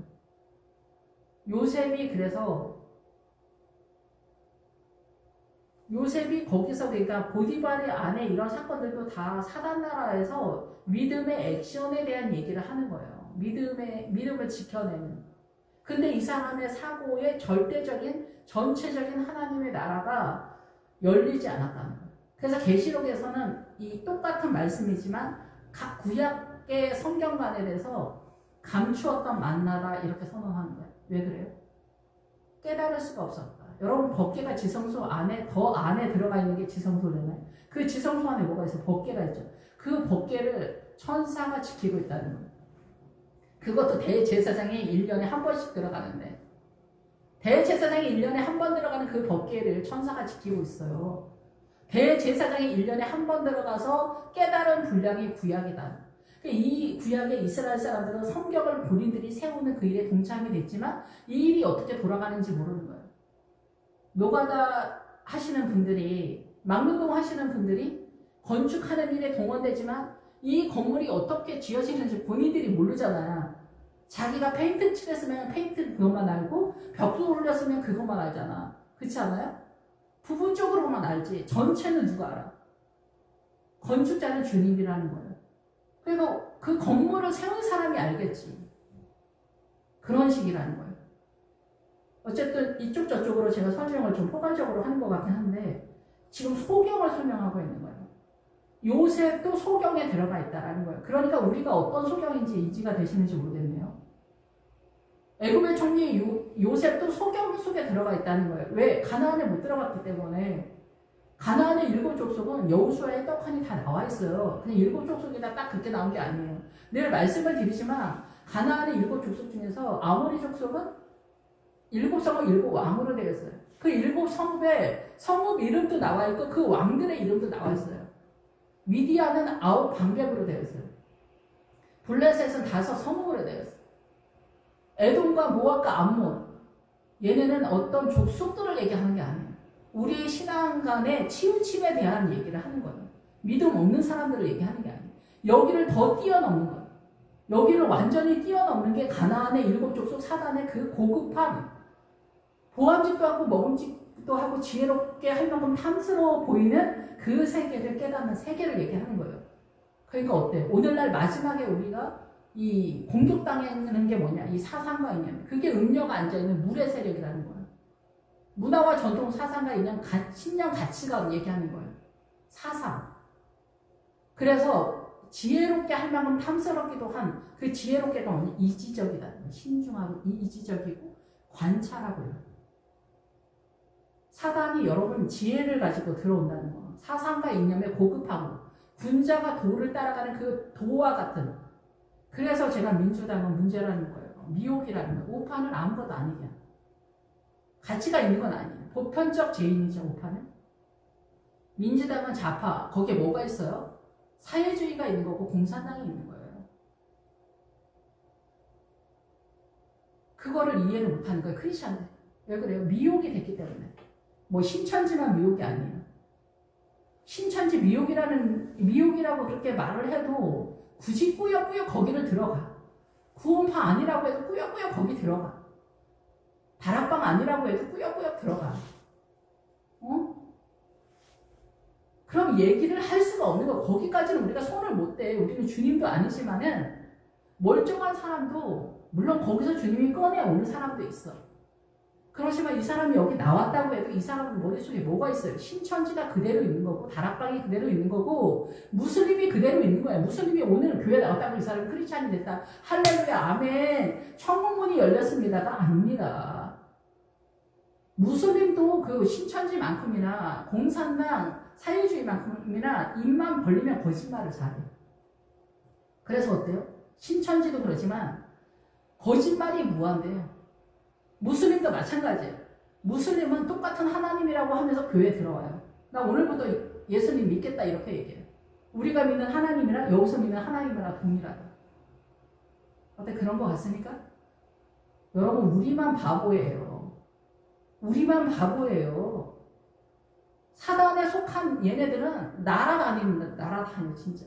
[SPEAKER 1] 요셉이 거기서 그러니까 보디발의 안에 이런 사건들도 다 사단 나라에서 믿음의 액션에 대한 얘기를 하는 거예요. 믿음을 지켜내는. 근데 이 사람의 사고의 전체적인 하나님의 나라가 열리지 않았다는 거예요. 그래서 계시록에서는 이 똑같은 말씀이지만 각 구약의 성경관에 대해서 감추었던 만나다 이렇게 선언하는 거예요. 왜 그래요? 깨달을 수가 없었다. 여러분 법궤가 지성소 안에 더 안에 들어가 있는 게 지성소잖아요. 그 지성소 안에 뭐가 있어요? 법궤가 있죠. 그 법궤를 천사가 지키고 있다는 거예요. 그것도 대제사장이 1년에 한 번씩 들어가는데 대제사장이 1년에 한 번 들어가는 그 법궤를 천사가 지키고 있어요. 대제사장이 1년에 한 번 들어가서 깨달은 분량이 구약이다. 이 구약의 이스라엘 사람들은 성경을 본인들이 세우는 그 일에 동참이 됐지만 이 일이 어떻게 돌아가는지 모르는 거예요. 노가다 하시는 분들이 막노동 하시는 분들이 건축하는 일에 동원되지만 이 건물이 어떻게 지어지는지 본인들이 모르잖아요. 자기가 페인트 칠했으면 페인트 그것만 알고 벽도 올렸으면 그것만 알잖아. 그렇지 않아요? 부분적으로만 알지 전체는 누가 알아? 건축자는 주님이라는 거예요. 그래서 그 건물을 세운 사람이 알겠지. 그런 식이라는 거예요. 어쨌든 이쪽 저쪽으로 제가 설명을 좀 포괄적으로 하는 것 같긴 한데 지금 소경을 설명하고 있는 거예요. 요셉도 소경에 들어가 있다라는 거예요. 그러니까 우리가 어떤 소경인지 인지가 되시는지 모르겠네요. 애굽의 총리 요셉도 소경 속에 들어가 있다는 거예요. 왜? 가나안에 못 들어갔기 때문에. 가나안의 7 족속은 여호수아의 떡하니 다 나와 있어요. 그냥 7 족속이다 딱 그렇게 나온 게 아니에요. 늘 말씀을 드리지만 가나안의 7 족속 중에서 아모리 족속은 7성읍 7왕으로 되어 있어요. 그 7성읍에 성읍 이름도 나와 있고 그 왕들의 이름도 나와 있어요. 미디안은 9 방백으로 되어 있어요. 블레셋은 5 성읍으로 되어 있어요. 에돔과 모압과 암몬 얘네는 어떤 족속들을 얘기하는 게 아니에요. 우리의 신앙 간의 치우침에 대한 얘기를 하는 거예요. 믿음 없는 사람들을 얘기하는 게 아니에요. 여기를 더 뛰어넘는 거예요. 여기를 완전히 뛰어넘는 게 가나안의 7 족속 사단의 그 고급한 보암직도 않고 먹음직도 또 하고 지혜롭게 할 만큼 탐스러워 보이는 그 세계를 깨닫는 세계를 얘기하는 거예요. 그러니까 어때? 오늘날 마지막에 우리가 이 공격당하는 게 뭐냐? 이 사상과 이념. 그게 음녀가 앉아있는 물의 세력이라는 거예요. 문화와 전통, 사상과 이념, 신념, 가치가 얘기하는 거예요. 사상. 그래서 지혜롭게 할 만큼 탐스럽기도 한 그 지혜롭게가 뭐냐? 이지적이다. 신중하고 이지적이고 관찰하고요. 사단이 여러분 지혜를 가지고 들어온다는 거. 사상과 이념에 고급하고 군자가 도를 따라가는 그 도와 같은. 그래서 제가 민주당은 문제라는 거예요. 미혹이라는 거예요. 우파는 아무것도 아니야. 가치가 있는 건 아니에요. 보편적 죄인이죠, 우파는. 민주당은 좌파. 거기에 뭐가 있어요? 사회주의가 있는 거고 공산당이 있는 거예요. 그거를 이해를 못하는 거예요, 크리스천들. 왜 그래요? 미혹이 됐기 때문에. 뭐 신천지만 미혹이 아니에요. 신천지 미혹이라고 그렇게 말을 해도 굳이 꾸역꾸역 거기를 들어가. 구원파 아니라고 해도 꾸역꾸역 거기 들어가. 다락방 아니라고 해도 꾸역꾸역 들어가. 그럼 얘기를 할 수가 없는 거. 거기까지는 우리가 손을 못 대. 우리는 주님도 아니지만은 멀쩡한 사람도 물론 거기서 주님이 꺼내오는 사람도 있어. 그렇지만 이 사람이 여기 나왔다고 해도 이 사람 머릿속에 뭐가 있어요? 신천지가 그대로 있는 거고 다락방이 그대로 있는 거고 무슬림이 그대로 있는 거야. 무슬림이 오늘 교회 나왔다고 이 사람이 크리스찬이 됐다. 할렐루야 아멘. 천국문이 열렸습니다가 아닙니다. 무슬림도 그 신천지만큼이나 공산당 사회주의만큼이나 입만 벌리면 거짓말을 잘해. 그래서 어때요? 신천지도 그렇지만 거짓말이 무한대요. 무슬림도 마찬가지예요. 무슬림은 똑같은 하나님이라고 하면서 교회에 들어와요. 나 오늘부터 예수님 믿겠다 이렇게 얘기해요. 우리가 믿는 하나님이랑 여기서 믿는 하나님이랑 동일하다. 어때? 그런 거 같습니까? 여러분 우리만 바보예요. 우리만 바보예요. 사단에 속한 얘네들은 날아다닙니다. 날아다녀 진짜.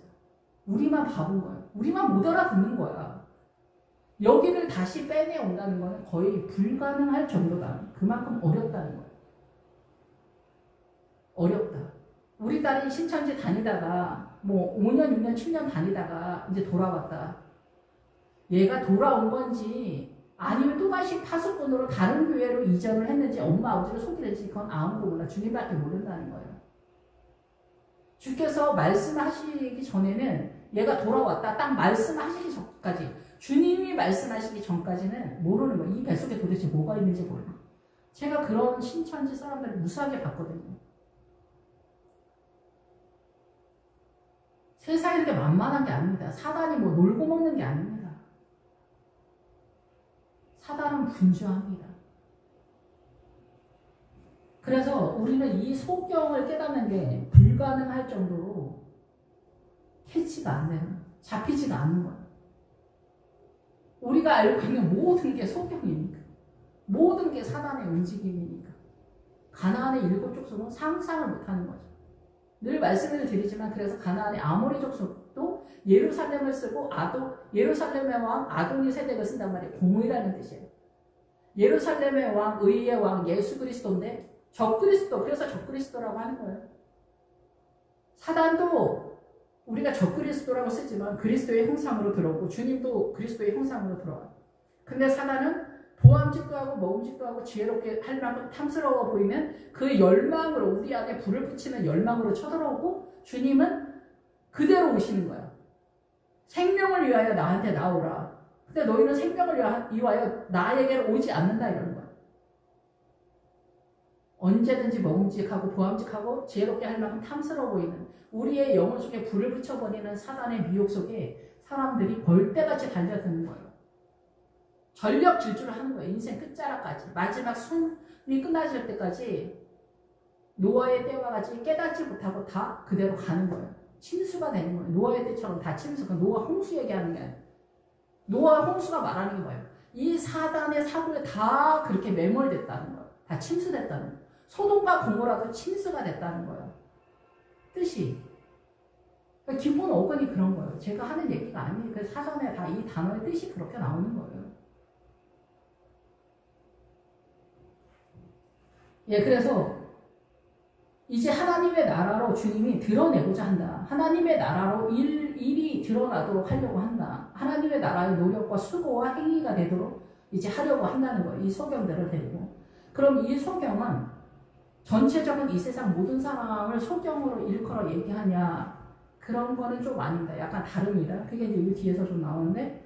[SPEAKER 1] 우리만 바본 거예요. 우리만 못 알아듣는 거야. 여기를 다시 빼내온다는 것은 거의 불가능할 정도다. 그만큼 어렵다는 거예요. 어렵다. 우리 딸이 신천지 다니다가 뭐 5년, 6년, 7년 다니다가 이제 돌아왔다. 얘가 돌아온 건지 아니면 또다시 파수꾼으로 다른 교회로 이전을 했는지 엄마 아버지를 속이는지 그건 아무도 몰라. 주님밖에 모른다는 거예요. 주께서 말씀하시기 전에는 얘가 돌아왔다. 딱 말씀하시기 전까지 주님이 말씀하시기 전까지는 모르는 거예요. 이 뱃속에 도대체 뭐가 있는지 몰라. 제가 그런 신천지 사람들을 무수하게 봤거든요. 세상이 이렇게 만만한 게 아닙니다. 사단이 뭐 놀고 먹는 게 아닙니다. 사단은 분주합니다. 그래서 우리는 이 소경을 깨닫는 게 불가능할 정도로 캐치가 안 되는, 잡히지가 않는 거예요. 우리가 알고 있는 모든 게 소경이니까. 모든 게 사단의 움직임이니까. 가나안의 7 족속은 상상을 못하는 거죠. 늘 말씀을 드리지만 그래서 가나안의 아모리 족속도 예루살렘을 쓰고 예루살렘의 왕 아도니 세덱을 쓴단 말이에요. 공의라는 뜻이에요. 예루살렘의 왕, 의의 왕 예수 그리스도인데 적그리스도, 그래서 적그리스도라고 하는 거예요. 사단도 우리가 적그리스도라고 쓰지만 그리스도의 형상으로 들어오고 주님도 그리스도의 형상으로 들어와요. 근데 사단은 보암직도 하고 먹음직도 하고 지혜롭게 할 만큼 탐스러워 보이면 그 열망으로 우리 안에 불을 붙이는 열망으로 쳐들어오고 주님은 그대로 오시는 거야. 생명을 위하여 나한테 나오라. 근데 너희는 생명을 위하여 나에게 오지 않는다 이러는 거야. 언제든지 먹음직하고 보암직하고 지혜롭게 할 만큼 탐스러워 보이는 우리의 영혼 속에 불을 붙여버리는 사단의 미혹 속에 사람들이 벌떼같이 달려드는 거예요. 전력 질주를 하는 거예요. 인생 끝자락까지. 마지막 숨이 끝나질 때까지 노아의 때와 같이 깨닫지 못하고 다 그대로 가는 거예요. 침수가 되는 거예요. 노아의 때처럼 다 침수가. 노아 홍수 얘기하는 게 아니에요. 노아 홍수가 말하는 게 뭐예요? 이 사단의 사고에 다 그렇게 매몰됐다는 거예요. 다 침수됐다는 거예요. 소돔과 고모라도 침수가 됐다는 거예요. 뜻이. 그러니까 기본 어근이 그런 거예요. 제가 하는 얘기가 아니에요. 그 사전에 다 이 단어의 뜻이 그렇게 나오는 거예요. 예, 그래서 이제 하나님의 나라로 주님이 드러내고자 한다. 하나님의 나라로 일이 드러나도록 하려고 한다. 하나님의 나라의 노력과 수고와 행위가 되도록 이제 하려고 한다는 거예요. 이 소경들을 데리고. 그럼 이 소경은 전체적인 이 세상 모든 사람을 소경으로 일컬어 얘기하냐. 그런 거는 좀 아닙니다. 약간 다릅니다. 그게 이제 이 뒤에서 좀 나오는데,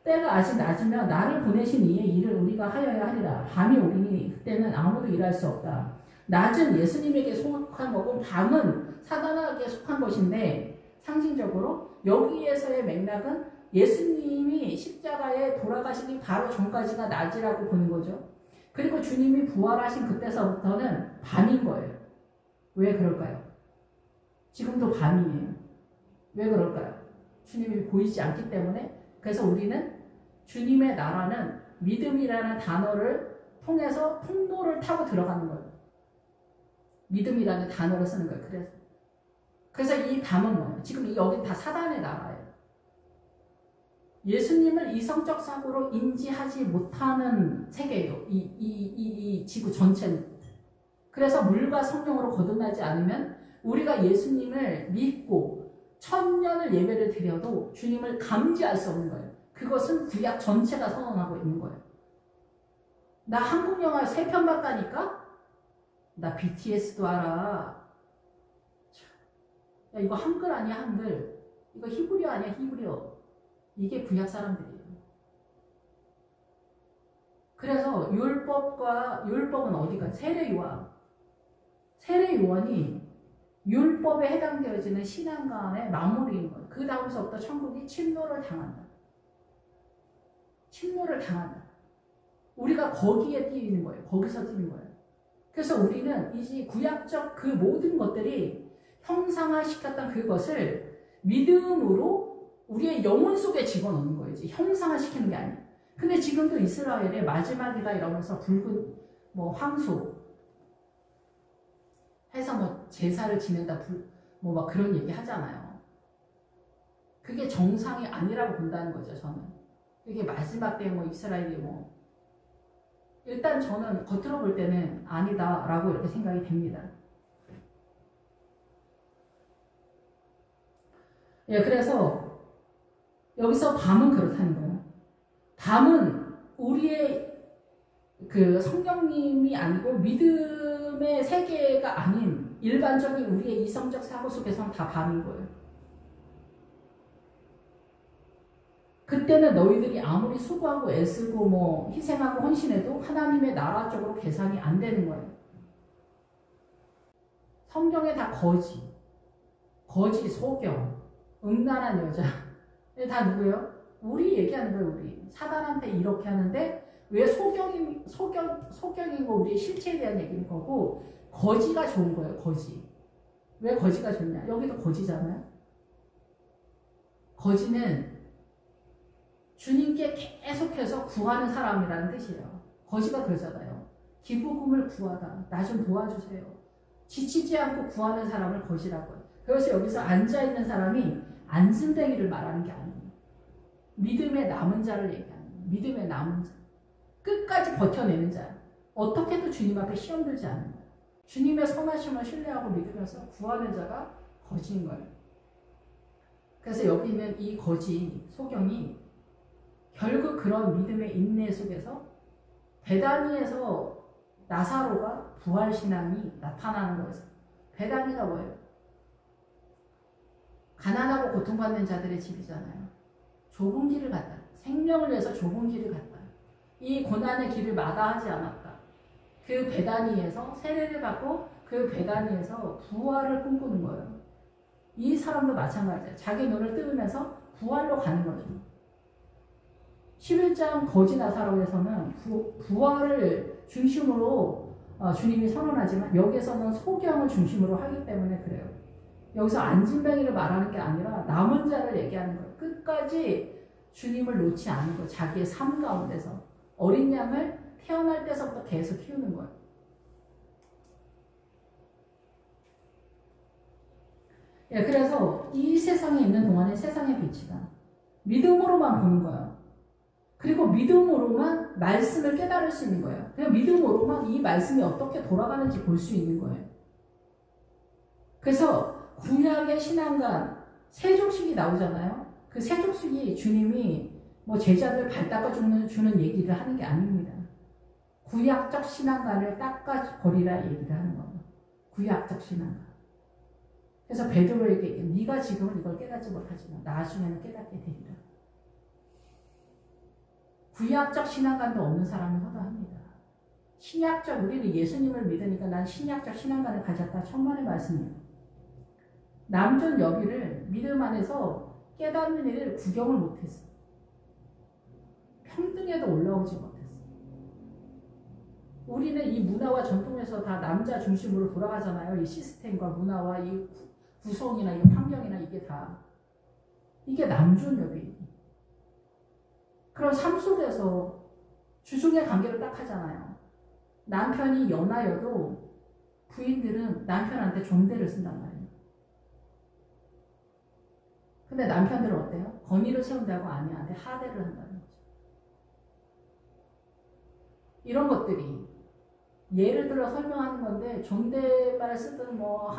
[SPEAKER 1] 때가 아직 낮으면 나를 보내신 이의 일을 우리가 하여야 하리라. 밤이 오리니 그때는 아무도 일할 수 없다. 낮은 예수님에게 속한 거고 밤은 사단에게 속한 것인데, 상징적으로 여기에서의 맥락은 예수님이 십자가에 돌아가시기 바로 전까지가 낮이라고 보는 거죠. 그리고 주님이 부활하신 그때서부터는 밤인 거예요. 왜 그럴까요? 지금도 밤이에요. 왜 그럴까요? 주님이 보이지 않기 때문에. 그래서 우리는 주님의 나라는 믿음이라는 단어를 통해서 통로를 타고 들어가는 거예요. 믿음이라는 단어를 쓰는 거예요. 그래서 이 담은 뭐예요? 지금 여기 다 사단의 나라예요. 예수님을 이성적 사고로 인지하지 못하는 세계예요. 이 지구 전체는. 그래서 물과 성령으로 거듭나지 않으면 우리가 예수님을 믿고 천년을 예배를 드려도 주님을 감지할 수 없는 거예요. 그것은 구약 전체가 선언하고 있는 거예요. 나 한국 영화 3편 봤다니까? 나 BTS도 알아. 야, 이거 한글 아니야, 한글. 이거 히브리어 아니야, 히브리어. 이게 구약 사람들이에요. 그래서 율법은 어디가? 세례요한이 율법에 해당되어지는 신앙관의 마무리인 거예요. 그 다음서부터 천국이 침노를 당한다. 우리가 거기에 뛰는 거예요. 거기서 뛰는 거예요. 그래서 우리는 이제 구약적 그 모든 것들이 형상화시켰던 그것을 믿음으로 우리의 영혼 속에 집어넣는 거예요. 이제 형상화시키는 게 아니에요. 근데 지금도 이스라엘의 마지막이다 이러면서 붉은 황소 해서 제사를 지낸다 막 그런 얘기 하잖아요. 그게 정상이 아니라고 본다는 거죠. 저는 그게 마지막 때 이스라엘이 일단 저는 겉으로 볼 때는 아니다라고 이렇게 생각이 됩니다. 예, 그래서 여기서 밤은 그렇다는 거예요. 밤은 우리의 그 성령님이 아니고 믿음의 세계가 아닌 일반적인 우리의 이성적 사고 속에서는 다 밤인 거예요. 그때는 너희들이 아무리 수고하고 애쓰고 희생하고 헌신해도 하나님의 나라 쪽으로 계산이 안 되는 거예요. 성경에 다 거지, 소경, 음란한 여자 다 누구예요? 우리 얘기하는 거예요. 우리 사단한테 이렇게 하는데 왜 소경이고 우리의 실체에 대한 얘기인 거고 거지가 좋은 거예요. 거지. 왜 거지가 좋냐? 여기도 거지잖아요. 거지는 주님께 계속해서 구하는 사람이라는 뜻이에요. 거지가 그러잖아요. 기부금을 구하다. 나 좀 도와주세요. 지치지 않고 구하는 사람을 거지라고 해요. 그래서 여기서 앉아있는 사람이 안순뱅이를 말하는 게 아니에요. 믿음의 남은 자를 얘기하는 거예요. 믿음의 남은 자. 끝까지 버텨내는 자. 어떻게 해도 주님 앞에 시험 들지 않는 거예요. 주님의 선하심을 신뢰하고 믿으면서 구하는 자가 거지인 거예요. 그래서 여기 있는 이 거지, 소경이 결국 그런 믿음의 인내 속에서 베다니에서 나사로가 부활신앙이 나타나는 거예요. 베다니가 뭐예요? 가난하고 고통받는 자들의 집이잖아요. 좁은 길을 갔다. 생명을 위해서 좁은 길을 갔다. 이 고난의 길을 마다하지 않았다. 그 베다니에서 세례를 받고 그 베다니에서 부활을 꿈꾸는 거예요. 이 사람도 마찬가지예요. 자기 눈을 뜨면서 부활로 가는 거죠. 11장 거지 나사로에서는 부활을 중심으로 주님이 선언하지만 여기에서는 소경을 중심으로 하기 때문에 그래요. 여기서 안진뱅이를 말하는 게 아니라 남은 자를 얘기하는 거예요. 끝까지 주님을 놓지 않은 거예요. 자기의 삶 가운데서. 어린 양을 태어날 때서부터 계속 키우는 거예요. 예, 그래서 이 세상에 있는 동안에 세상의 빛이다. 믿음으로만 보는 거예요. 그리고 믿음으로만 말씀을 깨달을 수 있는 거예요. 그냥 믿음으로만 이 말씀이 어떻게 돌아가는지 볼 수 있는 거예요. 그래서 구약의 신앙관 세족식이 나오잖아요. 그 세족식이 주님이 뭐 제자들 발 닦아주는 얘기를 하는 게 아닙니다. 구약적 신앙관을 닦아버리라 얘기를 하는 거예요. 구약적 신앙관. 그래서 베드로에게 네가 지금은 이걸 깨닫지 못하지만 나중에는 깨닫게 되리라. 구약적 신앙관도 없는 사람은 허다합니다. 신약적, 우리는 예수님을 믿으니까 난 신약적 신앙관을 가졌다. 천만의 말씀이에요. 남존 여기를 믿음 안에서 깨닫는 일을 구경을 못했어. 평등에도 올라오지 못했어. 우리는 이 문화와 전통에서 다 남자 중심으로 돌아가잖아요. 이 시스템과 문화와 이 구성이나 이 환경이나 이게 다. 이게 남존여비. 그럼 삶 속에서 주중의 관계를 딱 하잖아요. 남편이 연하여도 부인들은 남편한테 존대를 쓴단 말이에요. 근데 남편들은 어때요? 권위를 세운다고 아내한테 하대를 한다는 거죠. 이런 것들이 예를 들어 설명하는 건데 존댓말을 쓰든 뭐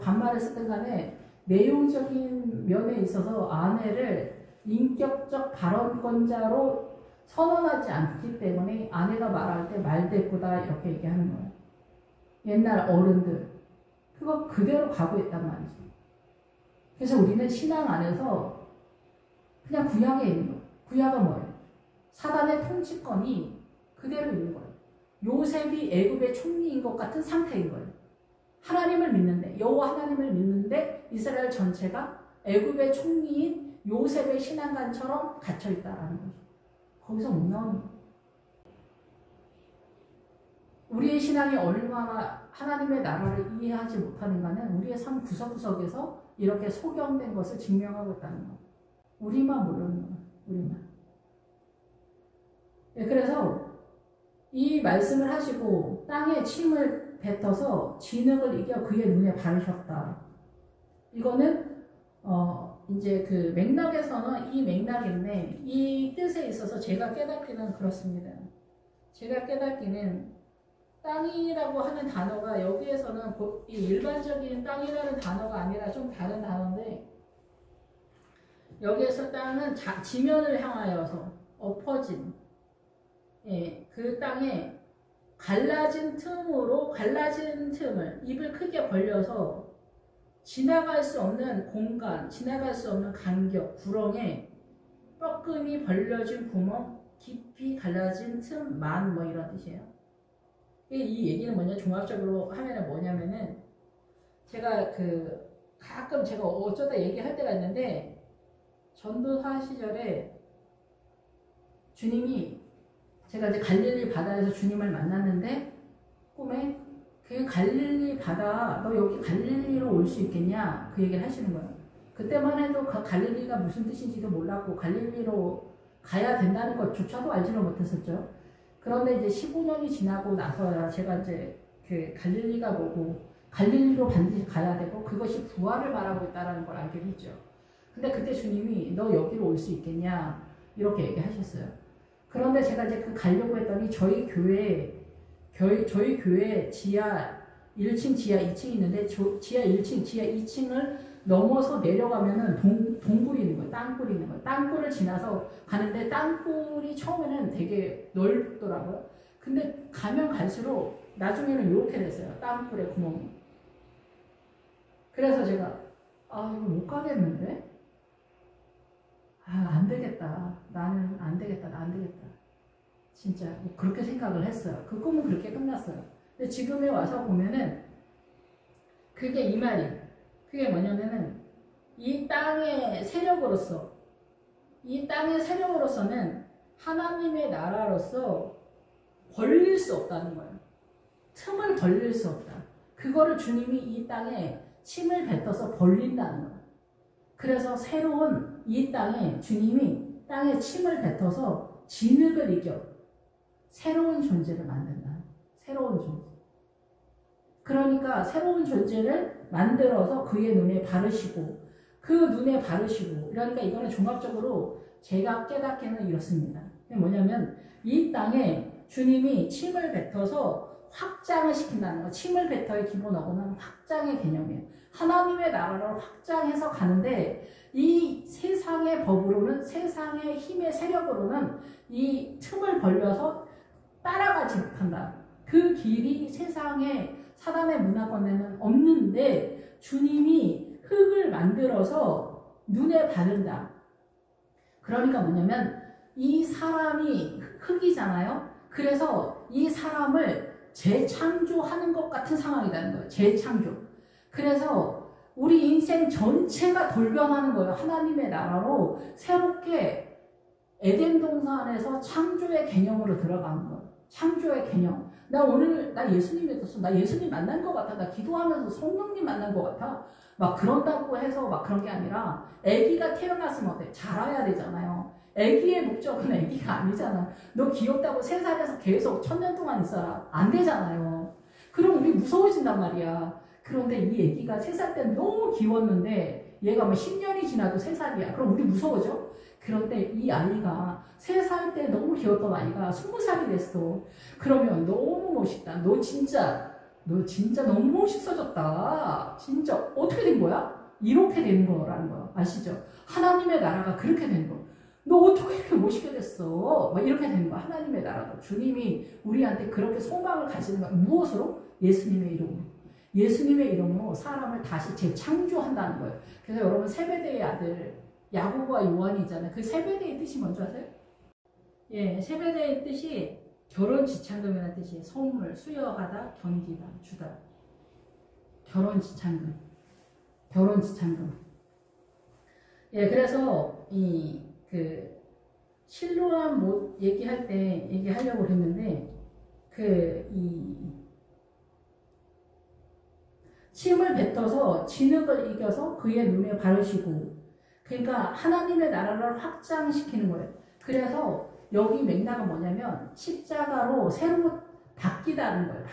[SPEAKER 1] 반말을 쓰든 간에 내용적인 면에 있어서 아내를 인격적 발언권자로 선언하지 않기 때문에 아내가 말할 때 말대꾸다 이렇게 얘기하는 거예요. 옛날 어른들 그거 그대로 가고 있단 말이죠. 그래서 우리는 신앙 안에서 그냥 구약에 있는 거예요. 구약은 뭐예요? 사단의 통치권이 그대로 있는 거예요. 요셉이 애굽의 총리인 것 같은 상태인 거예요. 하나님을 믿는데 여호와 하나님을 믿는데 이스라엘 전체가 애굽의 총리인 요셉의 신앙관처럼 갇혀있다라는 거죠. 거기서 못 나오는 거예요. 우리의 신앙이 얼마나 하나님의 나라를 이해하지 못하는가는 우리의 삶 구석구석에서 이렇게 소경된 것을 증명하고 있다는 거예요. 우리만 모르는 거예요. 우리만. 네, 그래서 이 말씀을 하시고 땅에 침을 뱉어서 진흙을 이겨 그의 눈에 바르셨다. 이거는 이제 그 맥락에서는 이 맥락인데 이 뜻에 있어서 제가 깨닫기는 그렇습니다. 제가 깨닫기는 땅이라고 하는 단어가 여기에서는 이 일반적인 땅이라는 단어가 아니라 좀 다른 단어인데 여기에서 땅은 지면을 향하여서 엎어진 그 땅에 갈라진 틈을 입을 크게 벌려서 지나갈 수 없는 공간, 지나갈 수 없는 간격, 구렁에 뻐끔이 벌려진 구멍, 깊이 갈라진 틈만 뭐 이런 뜻이에요. 이 얘기는 뭐냐 종합적으로 하면은 뭐냐면은 제가 가끔 제가 어쩌다 얘기할 때가 있는데 전도사 시절에 주님이 제가 이제 갈릴리 바다에서 주님을 만났는데 꿈에 그 갈릴리 바다 너 여기 갈릴리로 올 수 있겠냐 그 얘기를 하시는 거예요. 그때만 해도 갈릴리가 무슨 뜻인지도 몰랐고 갈릴리로 가야 된다는 것조차도 알지를 못했었죠. 그런데 이제 15년이 지나고 나서야 제가 이제 그 갈릴리가 뭐고 갈릴리로 반드시 가야 되고 그것이 부활을 말하고 있다는 걸 알게 됐죠. 근데 그때 주님이 너 여기로 올 수 있겠냐 이렇게 얘기하셨어요. 그런데 제가 이제 가려고 했더니 저희 교회 지하 1층, 지하 2층이 있는데 지하 1층, 지하 2층을 넘어서 내려가면은 동굴이 있는 거예요. 땅굴이 있는 거예요. 땅굴을 지나서 가는데 땅굴이 처음에는 되게 넓더라고요. 근데 가면 갈수록 나중에는 이렇게 됐어요. 땅굴의 구멍이. 그래서 제가 이거 못 가겠는데? 안 되겠다. 나는 안 되겠다. 나 안 되겠다. 진짜 그렇게 생각을 했어요. 그 꿈은 그렇게 끝났어요. 근데 지금에 와서 보면은 그게 이 말이에요. 그게 뭐냐면은 이 땅의 세력으로서는 하나님의 나라로서 벌릴 수 없다는 거예요. 틈을 벌릴 수 없다. 그거를 주님이 이 땅에 침을 뱉어서 벌린다는 거예요. 그래서 새로운 이 땅에 주님이 땅에 침을 뱉어서 진흙을 이겨 새로운 존재를 만든다. 새로운 존재. 그러니까 새로운 존재를 만들어서 그의 눈에 바르시고 그러니까 이거는 종합적으로 제가 깨닫기는 이렇습니다. 그게 뭐냐면 이 땅에 주님이 침을 뱉어서 확장을 시킨다는 거. 침을 뱉어의 기본 어근은 확장의 개념이에요. 하나님의 나라를 확장해서 가는데 이 세상의 법으로는, 세상의 힘의 세력으로는 이 틈을 벌려서 따라가지 못한다. 그 길이 세상에 사단의 문화권에는 없는데 주님이 흙을 만들어서 눈에 바른다. 그러니까 뭐냐면 이 사람이 흙이잖아요. 그래서 이 사람을 재창조하는 것 같은 상황이라는 거예요. 재창조. 그래서 우리 인생 전체가 돌변하는 거예요. 하나님의 나라로 새롭게 에덴 동산에서 창조의 개념으로 들어가는 거예요. 창조의 개념. 나 예수님 믿었어. 나 예수님 만난 것 같아. 나 기도하면서 성령님 만난 것 같아. 막 그런다고 해서 막 그런 게 아니라 아기가 태어났으면 어때? 자라야 되잖아요. 아기의 목적은 아기가 아니잖아. 너 귀엽다고 3살에서 계속 1000년 동안 있어라. 안 되잖아요. 그럼 우리 무서워진단 말이야. 그런데 이 아기가 3살 때는 너무 귀여웠는데 얘가 뭐 10년이 지나도 3살이야. 그럼 우리 무서워져? 그런데 이 아이가 3살 때 너무 귀여웠던 아이가 20살이 됐어. 그러면 너무 멋있다. 너 진짜 너무 멋있어졌다. 진짜 어떻게 된 거야? 이렇게 된 거라는 거야. 아시죠? 하나님의 나라가 그렇게 된 거. 너 어떻게 이렇게 멋있게 됐어? 막 이렇게 되는 거야. 하나님의 나라가. 주님이 우리한테 그렇게 소망을 가지는 거야. 무엇으로? 예수님의 이름으로. 예수님의 이름으로 사람을 다시 재창조한다는 거예요. 그래서 여러분 세베대의 아들 야고보와 요한이 있잖아요. 그 세베대의 뜻이 뭔지 아세요? 예, 세베대의 뜻이 결혼 지창금이라는 뜻이에요. 선물, 수여하다, 견디다, 주다. 결혼 지창금. 결혼 지창금. 예, 그래서 실로암 못 얘기할 때 얘기하려고 했는데 침을 뱉어서 진흙을 이겨서 그의 눈에 바르시고, 그러니까 하나님의 나라를 확장시키는 거예요. 그래서 여기 맥락은 뭐냐면 십자가로 새로 바뀌다는 거예요.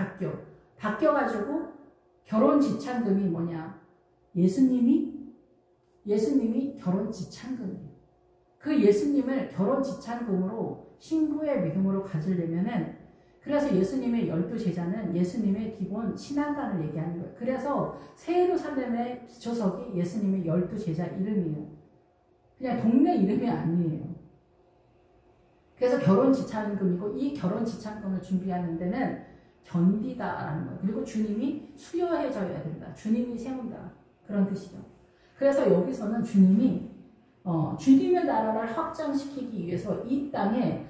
[SPEAKER 1] 바뀌어가지고 결혼 지창금이 뭐냐? 예수님이 결혼 지창금이에요. 그 예수님을 결혼 지창금으로 신부의 믿음으로 가지려면은, 그래서 예수님의 12제자는 예수님의 기본 신앙관을 얘기하는 거예요. 그래서 새 예루살렘의 기초석이 예수님의 12제자 이름이에요. 그냥 동네 이름이 아니에요. 그래서 결혼 지창금이고, 이 결혼 지창금을 준비하는 데는 견디다라는 거예요. 그리고 주님이 수여해져야 된다. 주님이 세운다. 그런 뜻이죠. 그래서 여기서는 주님이 주님의 나라를 확장시키기 위해서 이 땅의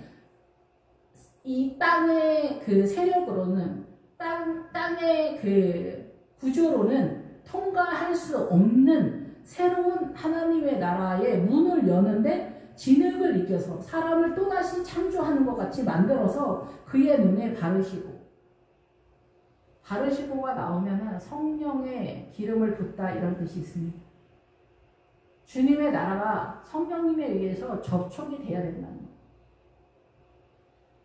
[SPEAKER 1] 그 세력으로는, 땅의 그 구조로는 통과할 수 없는 새로운 하나님의 나라의 문을 여는데 진흙을 이겨서 사람을 또다시 창조하는 것 같이 만들어서 그의 눈에 바르시고가 나오면은 성령의 기름을 붓다 이런 뜻이 있습니다. 주님의 나라가 성령님에 의해서 접촉이 돼야 된다는 거예요.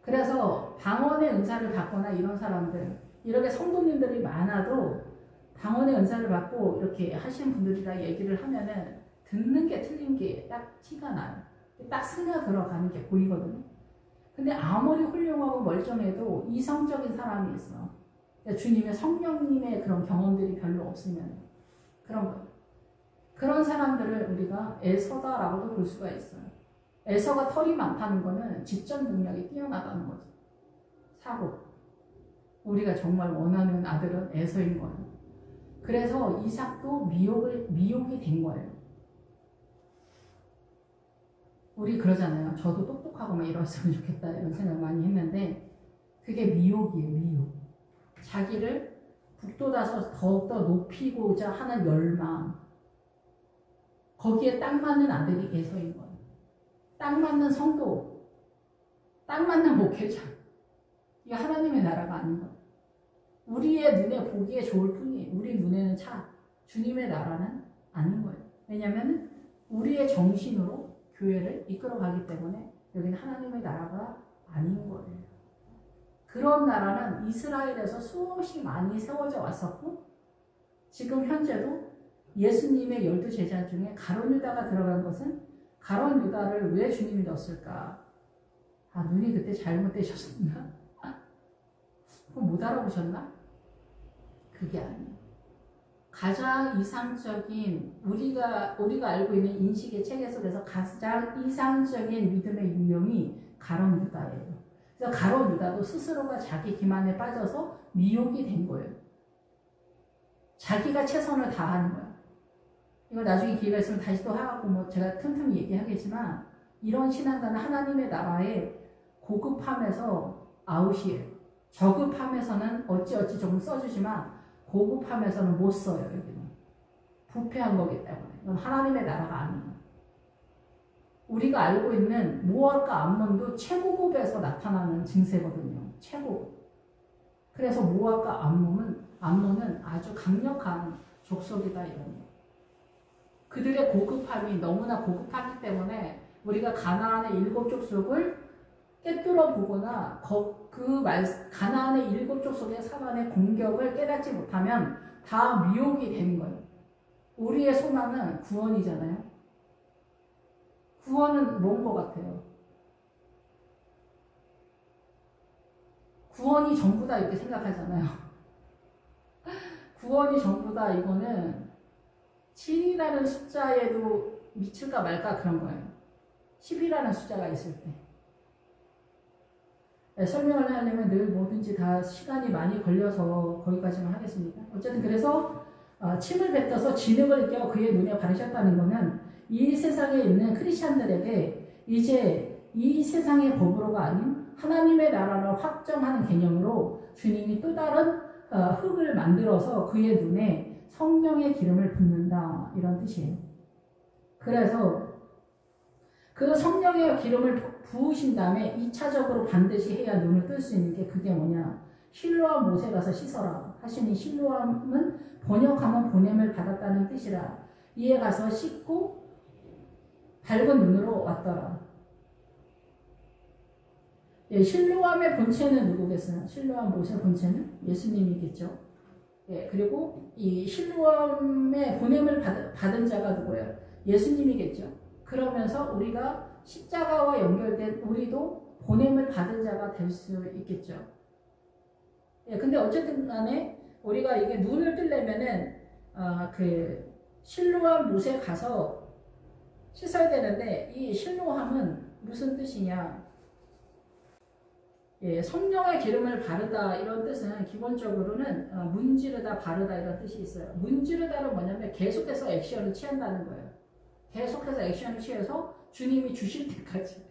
[SPEAKER 1] 그래서 방언의 은사를 받거나 이런 사람들, 이렇게 성도님들이 많아도 방언의 은사를 받고 이렇게 하시는 분들이랑 얘기를 하면은 듣는 게 틀린 게 딱 티가 나요. 딱 스며 들어가는 게 보이거든요. 근데 아무리 훌륭하고 멀쩡해도 이성적인 사람이 있어. 주님의 성령님의 그런 경험들이 별로 없으면 그런 거예요. 그런 사람들을 우리가 애서다라고도 볼 수가 있어요. 애서가 털이 많다는 거는 집전 능력이 뛰어나다는 거죠. 사고. 우리가 정말 원하는 아들은 애서인 거예요. 그래서 이삭도 미혹이 된 거예요. 우리 그러잖아요. 저도 똑똑하고 막 이랬으면 좋겠다 이런 생각 많이 했는데 그게 미혹이에요. 미혹. 자기를 북돋아서 더욱더 높이고자 하는 열망. 거기에 딱 맞는 아들이 에서인 거예요. 딱 맞는 성도, 딱 맞는 목회자. 이게 하나님의 나라가 아닌 거예요. 우리의 눈에 보기에 좋을 뿐이에요. 우리 눈에는 주님의 나라는 아닌 거예요. 왜냐하면 우리의 정신으로 교회를 이끌어가기 때문에 여기는 하나님의 나라가 아닌 거예요. 그런 나라는 이스라엘에서 수없이 많이 세워져 왔었고, 지금 현재도 예수님의 12제자 중에 가룟 유다가 들어간 것은, 가룟 유다를 왜 주님이 넣었을까 아, 눈이 그때 잘못되셨나? 그럼 못 알아보셨나? 그게 아니에요. 가장 이상적인 우리가 알고 있는 인식의 체계 속에서 가장 이상적인 믿음의 유형이 가론 유다예요. 그래서 가론 유다도 스스로가 자기 기만에 빠져서 미혹이 된 거예요. 자기가 최선을 다하는 거야. 이거 나중에 기회가 있으면 다시 또 하고 뭐 제가 틈틈이 얘기하겠지만 이런 신앙가는 하나님의 나라에 고급함에서 아웃이에요. 저급함에서는 어찌어찌 조금 써주지만 고급함에서는 못 써요. 여기는 부패한 거기 때문에 이건 하나님의 나라가 아니에요. 우리가 알고 있는 모압과 암몬도 최고급에서 나타나는 증세거든요. 최고급. 그래서 모압과 암몬은 아주 강력한 족속이다 이런 거. 그들의 고급함이 너무나 고급하기 때문에 우리가 가나안의 7 족속을 깨뚫어 보거나 가나안의 7 족속의 사단의 공격을 깨닫지 못하면 다 미혹이 되는 거예요. 우리의 소망은 구원이잖아요. 구원은 뭔 것 같아요? 구원이 전부다 이렇게 생각하잖아요. 구원이 전부다 이거는 7이라는 숫자에도 미칠까 말까 그런 거예요. 10이라는 숫자가 있을 때. 네, 설명을 하려면 늘 뭐든지 다 시간이 많이 걸려서 거기까지만 하겠습니다. 어쨌든 그래서 침을 뱉어서 진흙을 껴 그의 눈에 바르셨다는 것은 이 세상에 있는 크리스찬들에게 이제 이 세상의 법으로가 아닌 하나님의 나라를 확정하는 개념으로 주님이 또 다른 흙을 만들어서 그의 눈에 성령의 기름을 붓는다 이런 뜻이에요. 그래서 그 성령의 기름을 부으신 다음에 2차적으로 반드시 해야 눈을 뜰 수 있는 게 그게 뭐냐. 실로암 못에 가서 씻어라 하시니 실로암은 번역하면 보냄을 받았다는 뜻이라. 이에 가서 씻고 밝은 눈으로 왔더라. 예, 실로암의 본체는 누구겠어요? 실로암 못의 본체는 예수님이겠죠. 예, 그리고 이 실로암의 보냄을 받은 자가 누구예요? 예수님이겠죠. 그러면서 우리가 십자가와 연결된 우리도 보냄을 받은 자가 될 수 있겠죠. 예, 근데 어쨌든 간에 우리가 이게 눈을 뜨려면은 그 실로암 못에 가서 씻어야 되는데 이 실로함은 무슨 뜻이냐? 예, 성령의 기름을 바르다 이런 뜻은 기본적으로는 문지르다 바르다 이런 뜻이 있어요. 문지르다는 뭐냐면 계속해서 액션을 취한다는 거예요. 계속해서 액션을 취해서 주님이 주실 때까지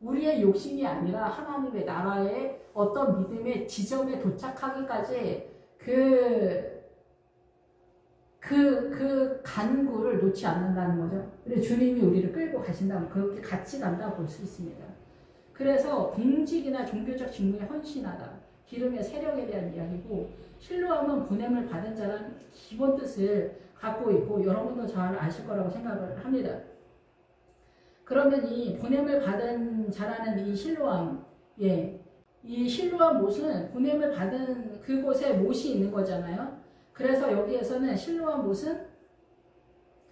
[SPEAKER 1] 우리의 욕심이 아니라 하나님의 나라의 어떤 믿음의 지점에 도착하기까지 그 간구를 놓지 않는다는 거죠. 그래서 주님이 우리를 끌고 가신다면 그렇게 같이 간다고 볼 수 있습니다. 그래서 공직이나 종교적 직무에 헌신하다. 기름의 세력에 대한 이야기고 실로암은 보냄을 받은 자라는 기본 뜻을 갖고 있고 여러분도 잘 아실 거라고 생각을 합니다. 그러면 이 보냄을 받은 자라는 이 실로암, 예, 이 실로암 못은 보냄을 받은 그곳에 못이 있는 거잖아요. 그래서 여기에서는 실로암 못은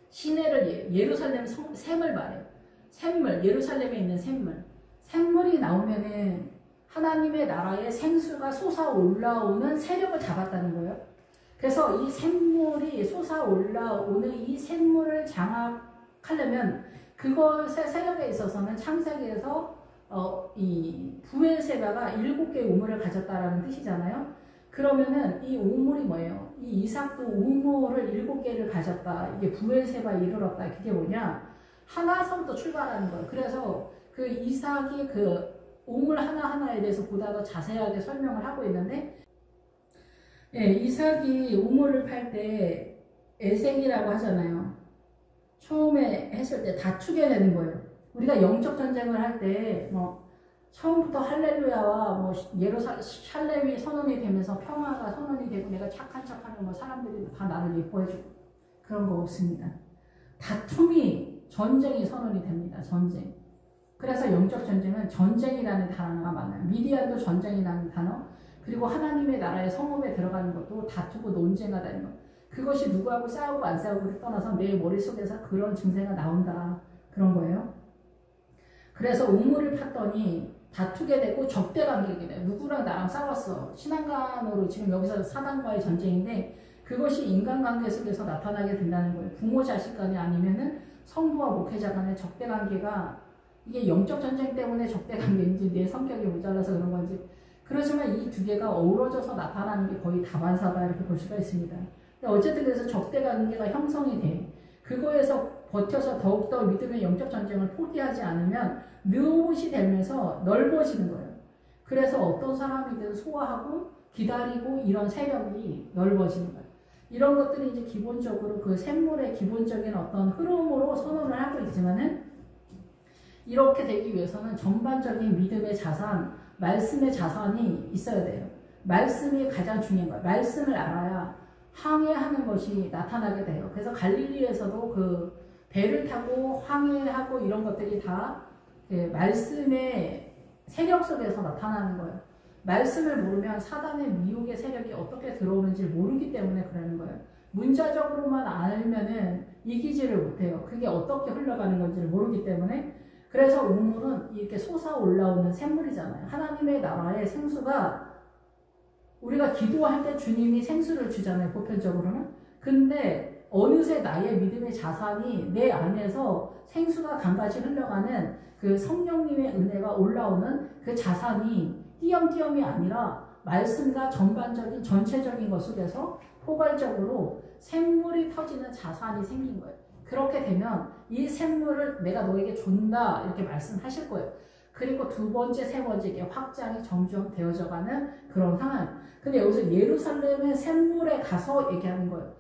[SPEAKER 1] 시내를 예루살렘 샘을 말해요. 샘물, 예루살렘에 있는 샘물. 샘물이 나오면은 하나님의 나라의 생수가 솟아올라오는 세력을 잡았다는 거예요. 그래서 이 샘물이 솟아올라오는 이 샘물을 장악하려면 그것의 세력에 있어서는 창세기에서 이 부엘세바가 7개의 우물을 가졌다라는 뜻이잖아요. 그러면은 이 우물이 뭐예요? 이 이삭도 우물을 7개를 가졌다. 이게 부엘세바에 이르렀다. 그게 뭐냐? 하나서부터 출발하는 거예요. 그래서 그 이삭이 그 우물 하나하나에 대해서 보다 더 자세하게 설명을 하고 있는데, 예, 이삭이 우물을 팔 때 에색이라고 하잖아요. 처음에 했을 때 다투게 되는 거예요. 우리가 영적 전쟁을 할 때 처음부터 할렐루야와 샬렘이 선언이 되면서 평화가 선언이 되고 내가 착한 척하는 사람들이 다 나를 예뻐해주고 그런 거 없습니다. 다툼이 전쟁이 선언이 됩니다. 전쟁. 그래서 영적 전쟁은 전쟁이라는 단어가 많아요. 미디안도 전쟁이라는 단어, 그리고 하나님의 나라의 성읍에 들어가는 것도 다투고 논쟁하다는 것. 그것이 누구하고 싸우고 안 싸우고를 떠나서 내 머릿속에서 그런 증세가 나온다. 그런 거예요. 그래서 우물을 팠더니
[SPEAKER 2] 다투게 되고 적대 관계게 돼요. 누구랑 나랑 싸웠어. 신앙간으로 지금 여기서 사단과의 전쟁인데 그것이 인간관계 속에서 나타나게 된다는 거예요. 부모 자식 간에 아니면은 성부와 목회자 간의 적대 관계가 이게 영적 전쟁 때문에 적대 관계인지 내 성격이 모자라서 그런 건지 그렇지만 이 두 개가 어우러져서 나타나는 게 거의 다반사다 이렇게 볼 수가 있습니다. 근데 어쨌든 그래서 적대 관계가 형성이 돼. 그거에서 버텨서 더욱더 믿음의 영적 전쟁을 포기하지 않으면 느옷이 되면서 넓어지는 거예요. 그래서 어떤 사람이든 소화하고 기다리고 이런 세력이 넓어지는 거예요. 이런 것들이 이제 기본적으로 그 샘물의 기본적인 어떤 흐름으로 선언을 하고 있지만은 이렇게 되기 위해서는 전반적인 믿음의 자산, 말씀의 자산이 있어야 돼요. 말씀이 가장 중요한 거예요. 말씀을 알아야 항해하는 것이 나타나게 돼요. 그래서 갈릴리에서도 그 배를 타고 항해하고 이런 것들이 다 그 말씀의 세력 속에서 나타나는 거예요. 말씀을 모르면 사단의 미혹의 세력이 어떻게 들어오는지 모르기 때문에 그러는 거예요. 문자적으로만 알면은 이기지를 못해요. 그게 어떻게 흘러가는 건지를 모르기 때문에. 그래서 우물은 이렇게 솟아 올라오는 샘물이잖아요. 하나님의 나라의 생수가 우리가 기도할 때 주님이 생수를 주잖아요. 보편적으로는. 근데 어느새 나의 믿음의 자산이 내 안에서 생수가 강같이 흘러가는 그 성령님의 은혜가 올라오는 그 자산이 띄엄띄엄이 아니라 말씀과 전반적인 전체적인 것 속에서 포괄적으로 샘물이 터지는 자산이 생긴 거예요. 그렇게 되면 이 샘물을 내가 너에게 준다 이렇게 말씀하실 거예요. 그리고 두 번째, 세 번째 이게 확장이 점점 되어져 가는 그런 상황. 근데 여기서 예루살렘의 샘물에 가서 얘기하는 거예요.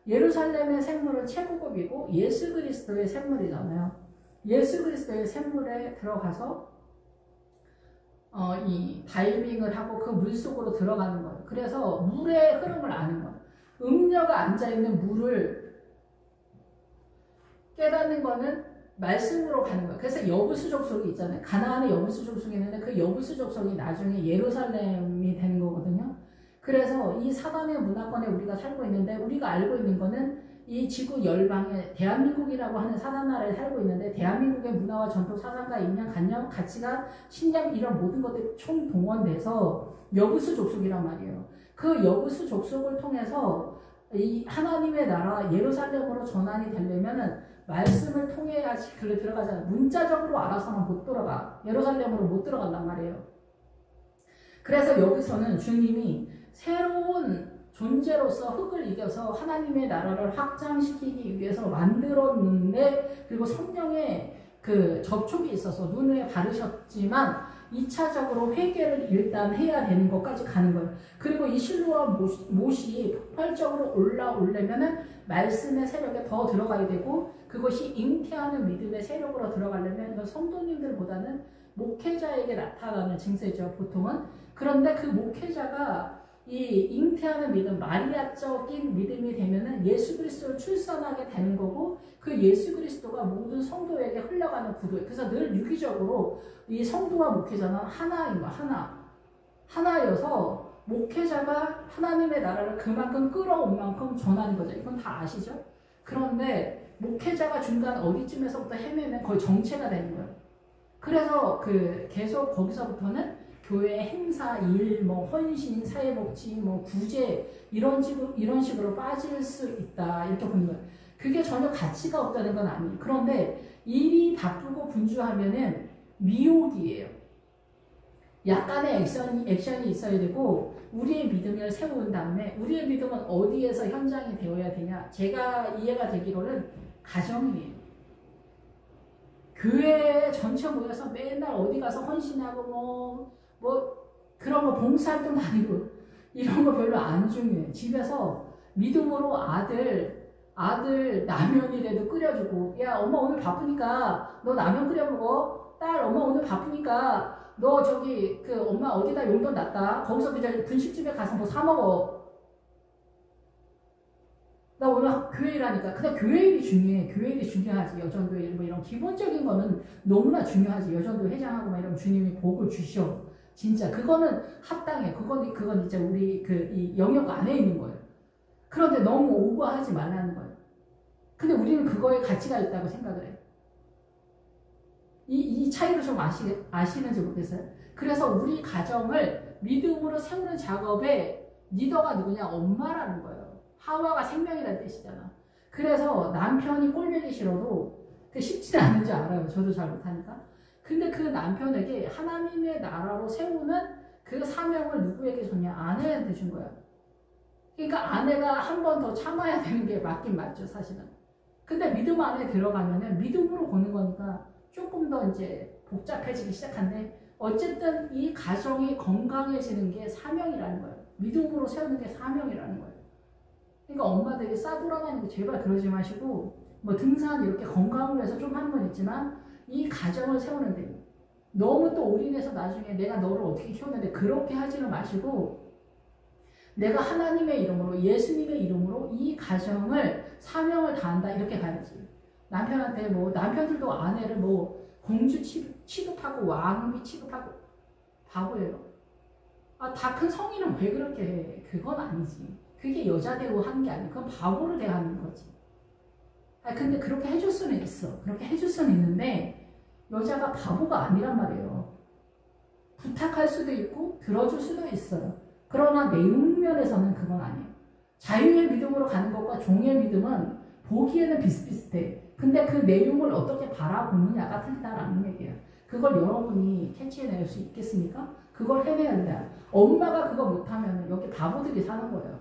[SPEAKER 2] 예루살렘의 샘물은 최고급이고 예수 그리스도의 샘물이잖아요. 예수 그리스도의 샘물에 들어가서 이 다이빙을 하고 그 물속으로 들어가는 거예요. 그래서 물의 흐름을 아는 거예요. 음녀가 앉아있는 물을 깨닫는 거는 말씀으로 가는 거예요. 그래서 여부수 족속이 있잖아요. 가나안에 여부수 족속이 있는데 그 여부수 족속이 나중에 예루살렘이 되는 거거든요. 그래서 이 사단의 문화권에 우리가 살고 있는데 우리가 알고 있는 거는 이 지구 열방에 대한민국이라고 하는 사단 나라에 살고 있는데 대한민국의 문화와 전통, 사상과 인연, 관념, 가치관, 신념 이런 모든 것들이 총동원돼서 여부수 족속이란 말이에요. 그 여부수 족속을 통해서 이 하나님의 나라 예루살렘으로 전환이 되려면은 말씀을 통해야지 글로 들어가잖아요. 문자적으로 알아서는 못 들어가. 예루살렘으로 못 들어간단 말이에요. 그래서 여기서는 주님이 새로운 존재로서 흙을 이겨서 하나님의 나라를 확장시키기 위해서 만들었는데 그리고 성령의 그 접촉이 있어서 눈에 바르셨지만 2차적으로 회개를 일단 해야 되는 것까지 가는 거예요. 그리고 이 실로와 못이 폭발적으로 올라오려면은 말씀의 세력에 더 들어가야 되고 그것이 잉태하는 믿음의 세력으로 들어가려면 이건 성도님들보다는 목회자에게 나타나는 증세죠, 보통은. 그런데 그 목회자가 이 잉태하는 믿음, 마리아적인 믿음이 되면은 예수 그리스도를 출산하게 되는 거고 그 예수 그리스도가 모든 성도에게 흘러가는 구도예요. 그래서 늘 유기적으로 이 성도와 목회자는 하나인 거야, 하나여서 목회자가 하나님의 나라를 그만큼 끌어온 만큼 전하는 거죠. 이건 다 아시죠? 그런데 목회자가 중간 어디쯤에서부터 헤매면 거의 정체가 되는 거예요. 그래서 그 계속 거기서부터는 교회 행사, 일, 뭐 헌신, 사회복지, 뭐 구제 이런 식으로 빠질 수 있다 이렇게 보는 거예요. 그게 전혀 가치가 없다는 건 아니에요. 그런데 일이 바쁘고 분주하면은 미혹이에요. 약간의 액션이 있어야 되고 우리의 믿음을 세운 다음에 우리의 믿음은 어디에서 현장이 되어야 되냐? 제가 이해가 되기로는 가정이에요. 교회 전체 모여서 맨날 어디 가서 헌신하고 뭐 그런 거 봉사활동 다니고 이런 거 별로 안 중요해. 집에서 믿음으로 아들 라면이라도 끓여주고 야 엄마 오늘 바쁘니까 너 라면 끓여 먹어. 딸 엄마 오늘 바쁘니까 너 저기 그 엄마 어디다 용돈 놨다. 거기서 그냥 분식집에 가서 뭐 사 먹어. 나 오늘 교회 일하니까. 근데 교회 일이 중요해. 교회 일이 중요하지. 여전도 일, 뭐 이런 기본적인 거는 너무나 중요하지. 여전도 회장하고 막 이런 주님이 복을 주셔. 진짜 그거는 합당해. 그건 진짜 우리 이 영역 안에 있는 거예요. 그런데 너무 오버하지 말라는 거예요. 근데 우리는 그거에 가치가 있다고 생각을 해요. 이 차이를 좀 아시는지 모르겠어요. 그래서 우리 가정을 믿음으로 세우는 작업에 리더가 누구냐? 엄마라는 거예요. 하와가 생명이라는 뜻이잖아. 그래서 남편이 꼴보기 싫어도 그 쉽지 않은 줄 알아요. 저도 잘 못하니까. 근데 그 남편에게 하나님의 나라로 세우는 그 사명을 누구에게 줬냐? 아내한테 준 거야. 그러니까 아내가 한 번 더 참아야 되는 게 맞긴 맞죠, 사실은. 근데 믿음 안에 들어가면은 믿음으로 보는 거니까 조금 더 이제 복잡해지기 시작한데, 어쨌든 이 가정이 건강해지는 게 사명이라는 거예요. 믿음으로 세우는 게 사명이라는 거예요. 그러니까 엄마들이 싸돌아다니는 거 제발 그러지 마시고, 뭐 등산 이렇게 건강을 위해서 좀 하는 건 있지만, 이 가정을 세우는데 너무 또 올인해서 나중에 내가 너를 어떻게 키웠는데 그렇게 하지는 마시고, 내가 하나님의 이름으로, 예수님의 이름으로 이 가정을 사명을 다한다, 이렇게 가야지. 남편한테 뭐, 남편들도 아내를 뭐 공주 취급하고 왕비 취급하고 바보예요. 아, 다 큰 성인은 왜 그렇게 해? 그건 아니지. 그게 여자 대우 하는 게 아니고 그건 바보를 대하는 거지. 아, 근데 그렇게 해줄 수는 있어. 그렇게 해줄 수는 있는데 여자가 바보가 아니란 말이에요. 부탁할 수도 있고 들어줄 수도 있어요. 그러나 내용면에서는 그건 아니에요. 자유의 믿음으로 가는 것과 종의 믿음은 보기에는 비슷비슷해. 근데 그 내용을 어떻게 바라보느냐가 틀리다라는 얘기예요. 그걸 여러분이 캐치해낼 수 있겠습니까? 그걸 해내야 된다. 엄마가 그거 못하면 여기 바보들이 사는 거예요.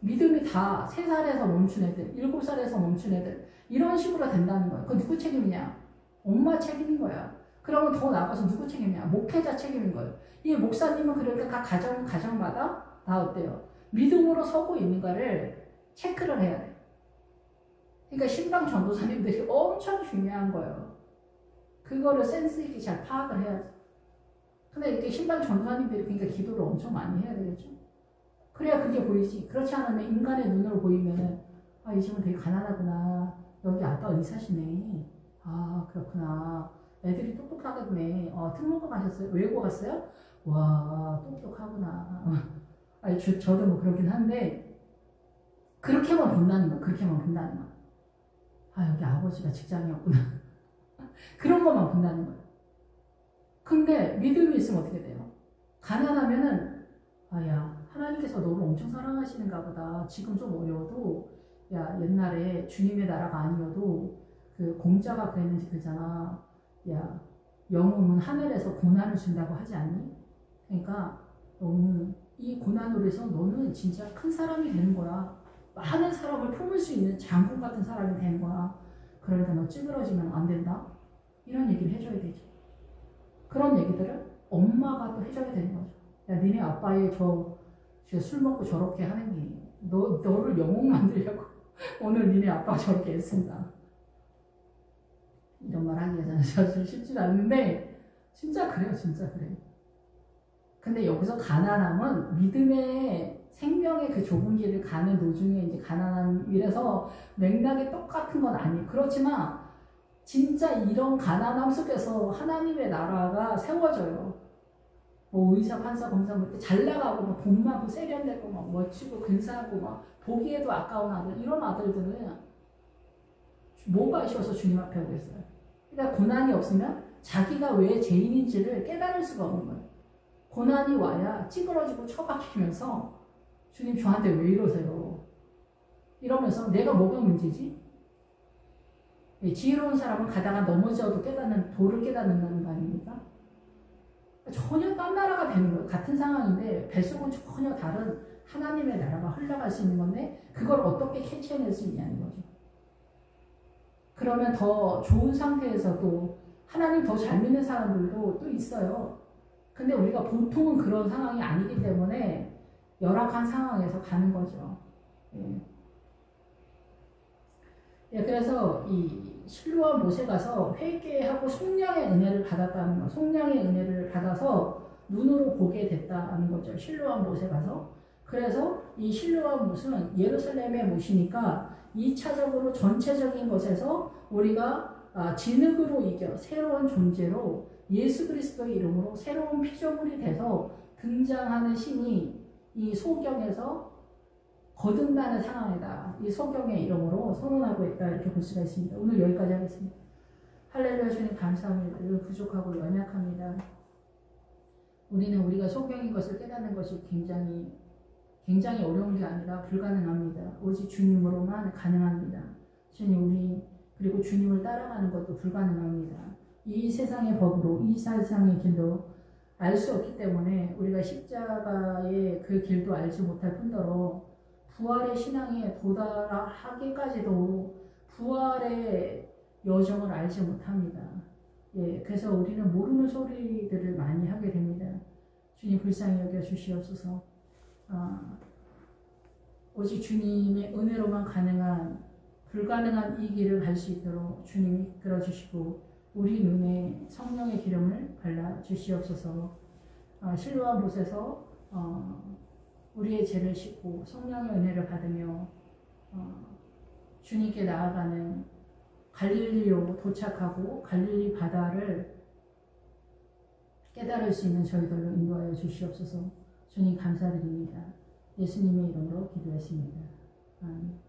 [SPEAKER 2] 믿음이 다 3살에서 멈춘 애들, 7살에서 멈춘 애들, 이런 식으로 된다는 거예요. 그건 누구 책임이냐? 엄마 책임인 거야. 그러면 더 나가서 누구 책임이냐? 목회자 책임인 거예요. 이 목사님은 그러니까 각 가정마다 다 어때요? 믿음으로 서고 있는가를 체크를 해야 돼. 그러니까 신방 전도사님들이 엄청 중요한 거예요. 그거를 센스 있게 잘 파악을 해야지. 근데 이렇게 신방 전도사님들이 그러니까 기도를 엄청 많이 해야 되겠죠. 그래야 그게 보이지. 그렇지 않으면 인간의 눈으로 보이면은, 아, 이 집은 되게 가난하구나. 여기 아빠 의사시네. 아, 그렇구나. 애들이 똑똑하겠네. 특목고 가셨어요? 외고 갔어요? 와, 똑똑하구나. 아니, 저도 뭐 그렇긴 한데, 그렇게만 본다는 거, 그렇게만 본다는 거. 아, 여기 아버지가 직장이었구나. 그런 것만 본다는 거예요. 근데 믿음이 있으면 어떻게 돼요? 가난하면은, 아, 야, 하나님께서 너를 엄청 사랑하시는가 보다. 지금 좀 어려워도, 야, 옛날에 주님의 나라가 아니어도 그 공자가 그랬는지 그러잖아. 야, 영웅은 하늘에서 고난을 준다고 하지 않니? 그러니까 너는 이 고난으로 해서 너는 진짜 큰 사람이 되는 거야. 많은 사람을 품을 수 있는 장군 같은 사람이 되는 거야. 그러니까 너 찌그러지면 안 된다. 이런 얘기를 해줘야 되죠. 그런 얘기들을 엄마가 또 해줘야 되는 거죠. 야, 니네 아빠의 술 먹고 저렇게 하는 게 너를 영웅 만들려고 오늘 니네 아빠가 저렇게 했습니다. 이런 말 하기가 사실 쉽지 않은데 진짜 그래요. 진짜 그래요. 근데 여기서 가난함은 믿음의 생명의 그 좁은 길을 가는 도중에 이제 가난함이라서 맥락이 똑같은 건 아니에요. 그렇지만 진짜 이런 가난함 속에서 하나님의 나라가 세워져요. 뭐 의사, 판사, 검사 뭐 이렇게 잘 나가고 막 돈 많고 세련되고 막 멋지고 근사하고 막 보기에도 아까운 아들, 이런 아들들은 뭐가 있어서 주님 앞에 오겠어요. 그러니까 고난이 없으면 자기가 왜 죄인인지를 깨달을 수가 없는 거예요. 고난이 와야 찌그러지고 처박히면서 주님 저한테 왜 이러세요? 이러면서 내가 뭐가 문제지? 지혜로운 사람은 가다가 넘어져도 도를 깨닫는다는 거 아닙니까? 전혀 딴 나라가 되는 거예요. 같은 상황인데 뱃속은 전혀 다른 하나님의 나라가 흘러갈 수 있는 건데 그걸 어떻게 캐치해낼 수 있냐는 거죠. 그러면 더 좋은 상태에서도 하나님 더 잘 믿는 사람들도 또 있어요. 근데 우리가 보통은 그런 상황이 아니기 때문에 열악한 상황에서 가는 거죠. 예, 그래서 이 실로암 못에 가서 회개하고 속량의 은혜를 받았다는 거, 속량의 은혜를 받아서 눈으로 보게 됐다는 거죠. 실로암 못에 가서. 그래서 이 실로암 못은 예루살렘의 못이니까 2차적으로 전체적인 것에서 우리가 진흙으로 이겨 새로운 존재로 예수 그리스도의 이름으로 새로운 피조물이 돼서 등장하는 신이 이 소경에서 거듭나는 상황이다. 이 소경의 이름으로 선언하고 있다. 이렇게 볼 수가 있습니다. 오늘 여기까지 하겠습니다. 할렐루야. 주님 감사합니다. 늘 부족하고 연약합니다. 우리는 우리가 소경인 것을 깨닫는 것이 굉장히 어려운 게 아니라 불가능합니다. 오직 주님으로만 가능합니다. 그리고 주님을 따라가는 것도 불가능합니다. 이 세상의 법으로, 이 세상의 길로 알 수 없기 때문에 우리가 십자가의 그 길도 알지 못할 뿐더러 부활의 신앙에 도달하기까지도 부활의 여정을 알지 못합니다. 예, 그래서 우리는 모르는 소리들을 많이 하게 됩니다. 주님 불쌍히 여겨 주시옵소서. 오직 주님의 은혜로만 가능한 불가능한 이 길을 갈 수 있도록 주님이 이끌어 주시고 우리 눈에 성령의 기름을 발라 주시옵소서. 실로암 못에서 우리의 죄를 씻고 성령의 은혜를 받으며 주님께 나아가는 갈릴리로 도착하고 갈릴리 바다를 깨달을 수 있는 저희들로 인도하여 주시옵소서. 주님 감사드립니다. 예수님의 이름으로 기도했습니다. 아멘.